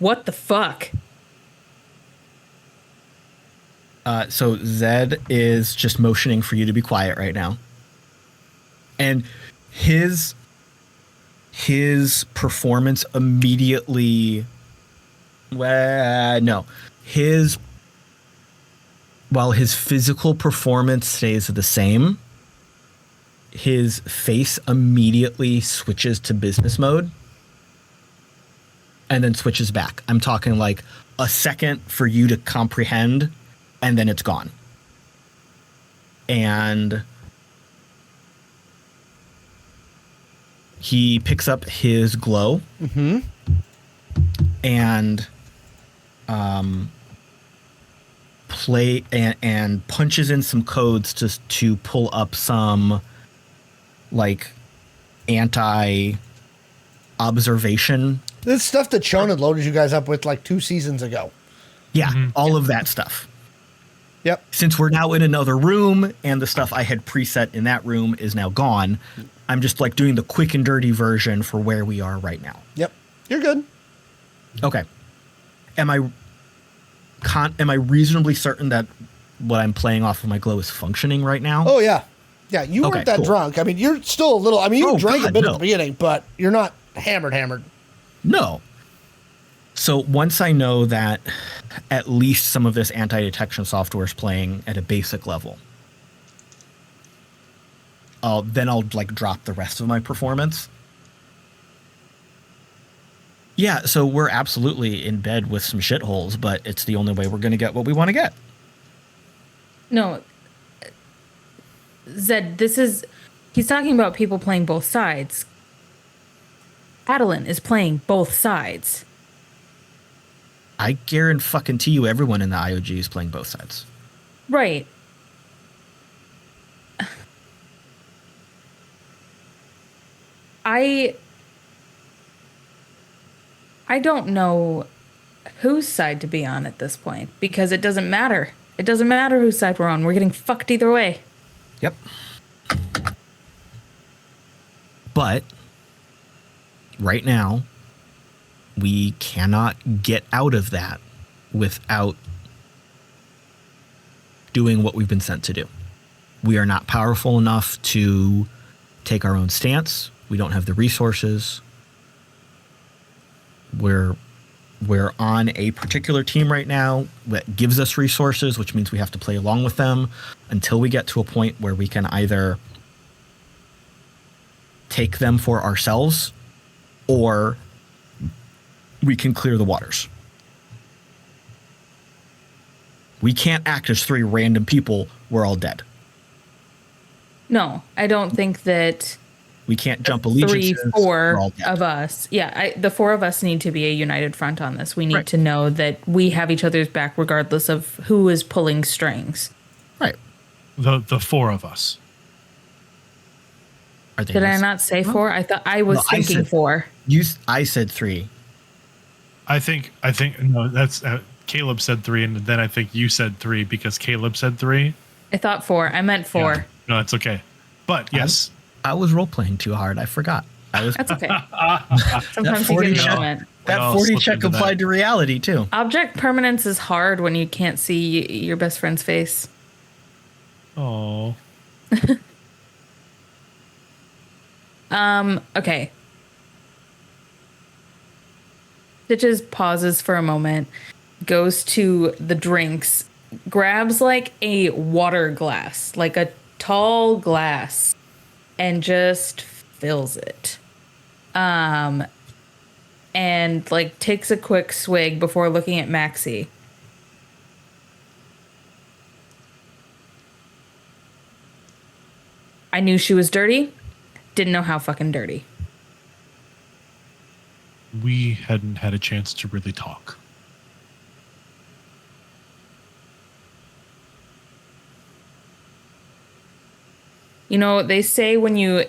What the fuck? So Zed is just motioning for you to be quiet right now. And his performance immediately while his physical performance stays the same, his face immediately switches to business mode and then switches back. I'm talking like a second for you to comprehend, and then it's gone. And he picks up his glow and play and punches in some codes to pull up some like anti-observation. This stuff that Shawn had loaded you guys up with like 2 seasons ago. Yeah, all of that stuff. Yep. Since we're now in another room and the stuff I had preset in that room is now gone, I'm just like doing the quick and dirty version for where we are right now. Yep. You're good. Okay. Am I reasonably certain that what I'm playing off of my glow is functioning right now? Oh, yeah. Yeah, you Okay, weren't that cool. drunk. I mean, you're still a little... I mean, you Oh, drank a God, bit no. at the beginning, but you're not hammered. No. So once I know that at least some of this anti-detection software is playing at a basic level, then I'll like drop the rest of my performance. Yeah, so we're absolutely in bed with some shitholes, but it's the only way we're going to get what we want to get. No. Zed, he's talking about people playing both sides. Adeline is playing both sides. I guarantee you everyone in the IOG is playing both sides. Right. I don't know whose side to be on at this point because it doesn't matter. It doesn't matter whose side we're on. We're getting fucked either way. Yep. But right now, we cannot get out of that without doing what we've been sent to do. We are not powerful enough to take our own stance. We don't have the resources. We're on a particular team right now that gives us resources, which means we have to play along with them until we get to a point where we can either take them for ourselves or we can clear the waters. We can't act as 3 random people. We're all dead. No, I don't think that We can't jump allegiances. 3, We're all 4 dead. of us. Yeah, the 4 of us need to be a united front on this. We need to know that we have each other's back regardless of who is pulling strings. Right. The 4 of us. Are they Did I listening? not say 4? I thought I was thinking said 4. I said 3. I think no, that's Caleb said 3, and then I think you said 3 because Caleb said 3. I thought 4. I meant 4. Yeah. No, it's okay. But yes, I was role playing too hard. I forgot. I was That's okay. that Sometimes you 40 get in the check, moment. that I'll 40 slip check into that. applied to reality too. Object permanence is hard when you can't see your best friend's face. oh, Okay. Stitches pauses for a moment, goes to the drinks, grabs like a water glass, like a tall glass, and just fills it. and like takes a quick swig before looking at Maxi. I knew she was dirty. Didn't know how fucking dirty. We hadn't had a chance to really talk. You know, they say when you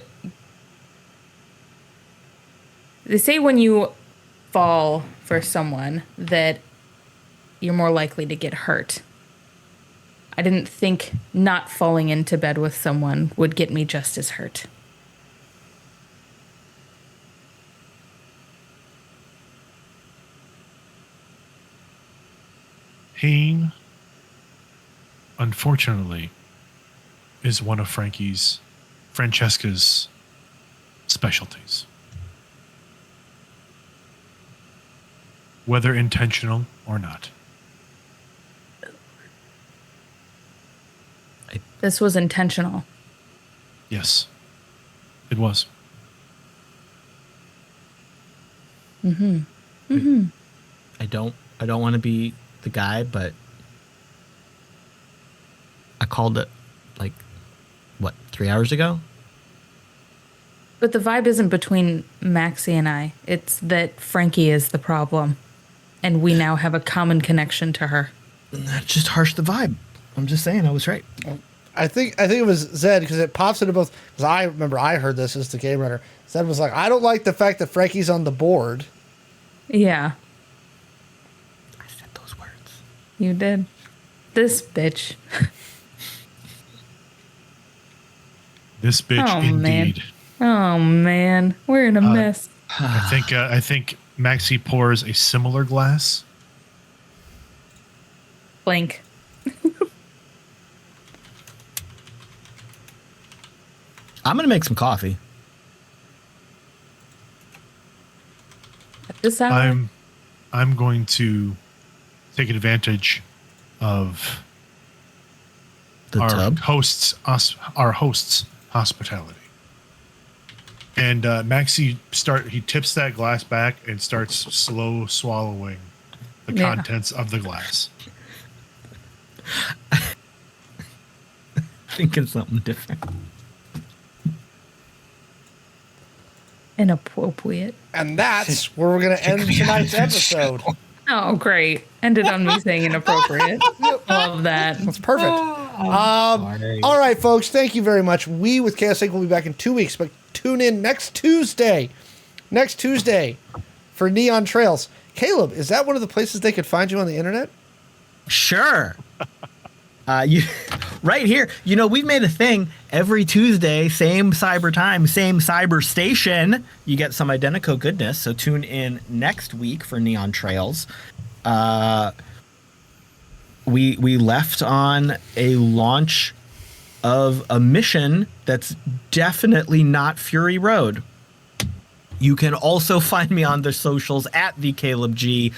fall for someone that you're more likely to get hurt. I didn't think not falling into bed with someone would get me just as hurt. Pain, unfortunately, is one of Francesca's specialties. Whether intentional or not. This was intentional. Yes, it was. I don't want to be the guy, but I called it like what, 3 hours ago? But the vibe isn't between Maxi and I. It's that Frankie is the problem. And we now have a common connection to her. That just harshed the vibe. I'm just saying I was right. I think it was Zed because it pops into both. Because I remember I heard this as the game runner. Zed was like, I don't like the fact that Frankie's on the board. Yeah, I said those words. you did. This bitch. This bitch, Oh, man. indeed. Oh, man. We're in a mess. I think Maxi pours a similar glass. Blank. I'm gonna make some coffee. At this hour? I'm going to take advantage of The our tub. host's hospitality. And Maxi he tips that glass back and starts slow swallowing the Yeah. contents of the glass. Thinking something different. Inappropriate. And that's where we're going to end tonight's episode. Oh, great. Ended on me saying inappropriate. Love that. That's perfect. All right, folks. Thank you very much. We with Chaos Inc. will be back in 2 weeks, but tune in next Tuesday for Neon Trails. Caleb, is that one of the places they could find you on the internet? Sure. You right here. You know, we've made a thing every Tuesday, same cyber time, same cyber station. You get some Identico goodness. So tune in next week for Neon Trails. We left on a launch of a mission that's definitely not Fury Road. You can also find me on the socials at the Caleb G.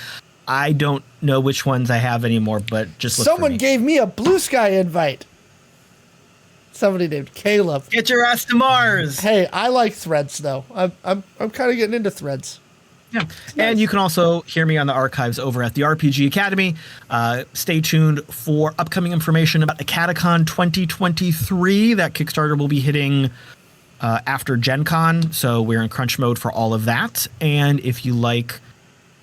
I don't know which ones I have anymore, but just look for Someone me. gave me a Blue Sky invite. Somebody named Caleb. Get your ass to Mars. Hey, I like Threads though. I'm kind of getting into Threads. Yeah. And you can also hear me on the archives over at the RPG Academy. Stay tuned for upcoming information about the Catacon 2023. That Kickstarter will be hitting after Gen Con, so we're in crunch mode for all of that. And if you like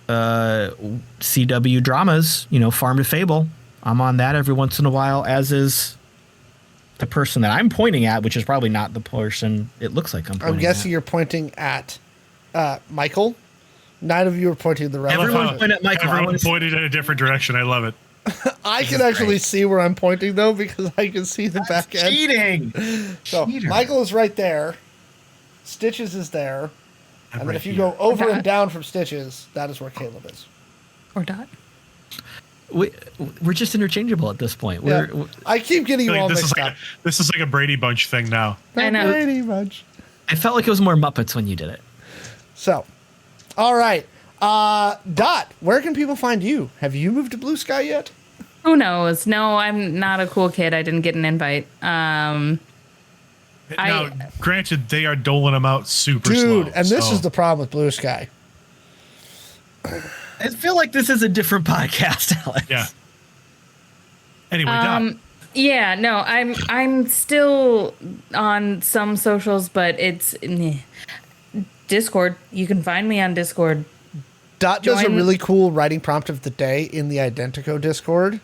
CW dramas, you know, Farm to Fable, I'm on that every once in a while, as is the person that I'm pointing at, which is probably not the person it looks like I'm pointing I'm guessing at. you're pointing at Michael. 9 of you are pointing to the right. Everyone point at Michael. Everyone pointed in a different direction. I love it. I can actually see where I'm pointing though because I can see the back end. Cheating. So Cheater. Michael is right there. Stitches is there. And then right if you here. go over Dot. and down from Stitches, that is where Caleb is. Or Dot. We're just interchangeable at this point. Yeah. We're I keep getting you Like, all this mixed is up. this is like a Brady Bunch thing now. I know. Pretty much. I felt like it was more Muppets when you did it. So, all right. Dot, where can people find you? Have you moved to Blue Sky yet? Who knows? No, I'm not a cool kid. I didn't get an invite. Now, granted, they are doling them out super slow. Dude, and this so- is the problem with Blue Sky. I feel like this is a different podcast, Alex. Yeah. Anyway, Doc. Yeah, no, I'm still on some socials, but it's Discord. You can find me on Discord. Dot does a Join- really cool writing prompt of the day in the Identico Discord.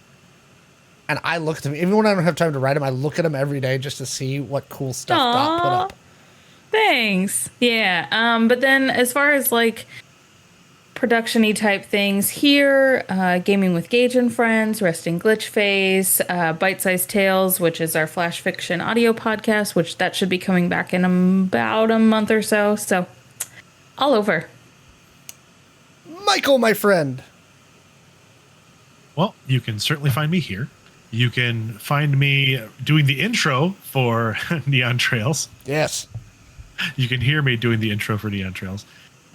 And I look at them, even when I don't have time to write them, I look at them every day just to see what cool stuff Dot put Aw. up. Thanks. Yeah. But then as far as like production-y type things here, Gaming with Gage and Friends, Resting Glitch Face, Bite Size Tales, which is our flash fiction audio podcast, which that should be coming back in about a month or so. So all over. Michael, my friend. Well, you can certainly find me here. You can find me doing the intro for Neon Trails. Yes. You can hear me doing the intro for Neon Trails.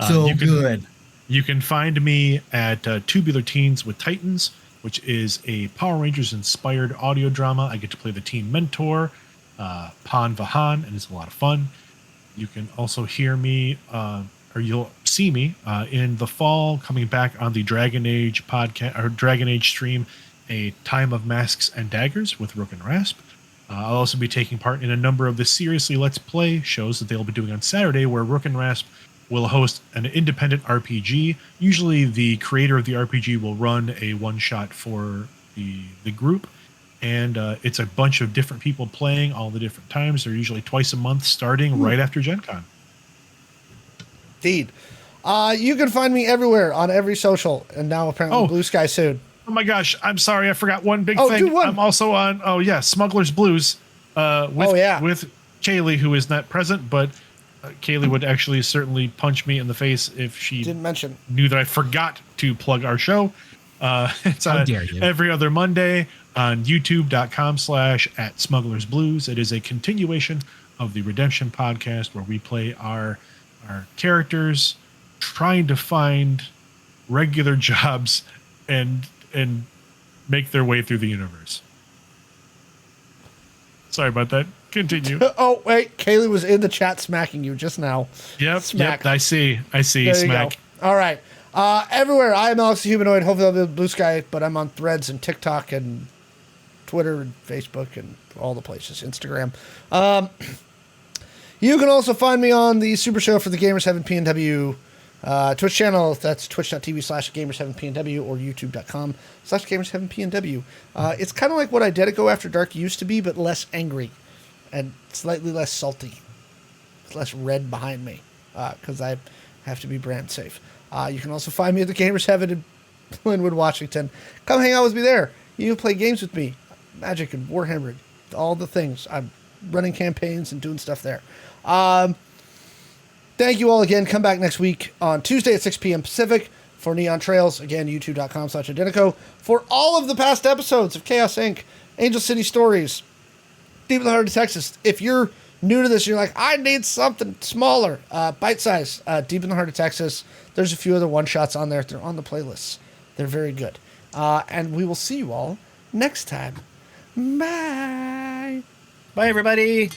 So you can, good. You can find me at Tubular Teens with Titans, which is a Power Rangers-inspired audio drama. I get to play the teen mentor, Pan Vahan, and it's a lot of fun. You can also hear me, or you'll see me in the fall coming back on the Dragon Age podcast or Dragon Age stream, A Time of Masks and Daggers with Rourk and Rasp. I'll also be taking part in a number of the Seriously Let's Play shows that they'll be doing on Saturday, where Rourk and Rasp will host an independent RPG. Usually the creator of the RPG will run a one-shot for the group, and it's a bunch of different people playing all the different times. They're usually twice a month, starting right after Gen Con. Indeed. You can find me everywhere on every social, and now apparently Blue Sky soon. Oh my gosh, I'm sorry, I forgot one big Oh, thing. do one. I'm also on, Smuggler's Blues with Kaylee, who is not present, but Kaylee would actually certainly punch me in the face if she Didn't mention. knew that I forgot to plug our show. It's How on dare you. every other Monday on youtube.com/@smugglersblues. It is a continuation of the Redemption podcast where we play our characters trying to find regular jobs and make their way through the universe. Sorry about that. Continue. Oh, wait. Kaylee was in the chat smacking you just now. Yep. I see. There you Smack. go. All right. Everywhere. I am Alex the Humanoid. Hopefully I'll be Blue Sky, but I'm on Threads and TikTok and Twitter and Facebook and all the places. Instagram. You can also find me on the Super Show for the Gamers 7 PNW Twitch channel. That's twitch.tv/Gamers7PNW or youtube.com/Gamers7PNW. It's kind of like what IDENTECO After Dark used to be, but less angry and slightly less salty. It's less red behind me because I have to be brand safe. You can also find me at the Gamers Heaven in Linwood, Washington. Come hang out with me there. You can play games with me, Magic and Warhammer, all the things. I'm running campaigns and doing stuff there. Thank you all again. Come back next week on Tuesday at 6 p.m. Pacific for Neon Trails. Again, youtube.com/Identico. For all of the past episodes of Chaos Inc., Angel City Stories, Deep in the Heart of Texas. If you're new to this, you're like, I need something smaller. Bite size. Deep in the Heart of Texas. There's a few other one-shots on there. They're on the playlists. They're very good. And we will see you all next time. Bye. Bye, everybody.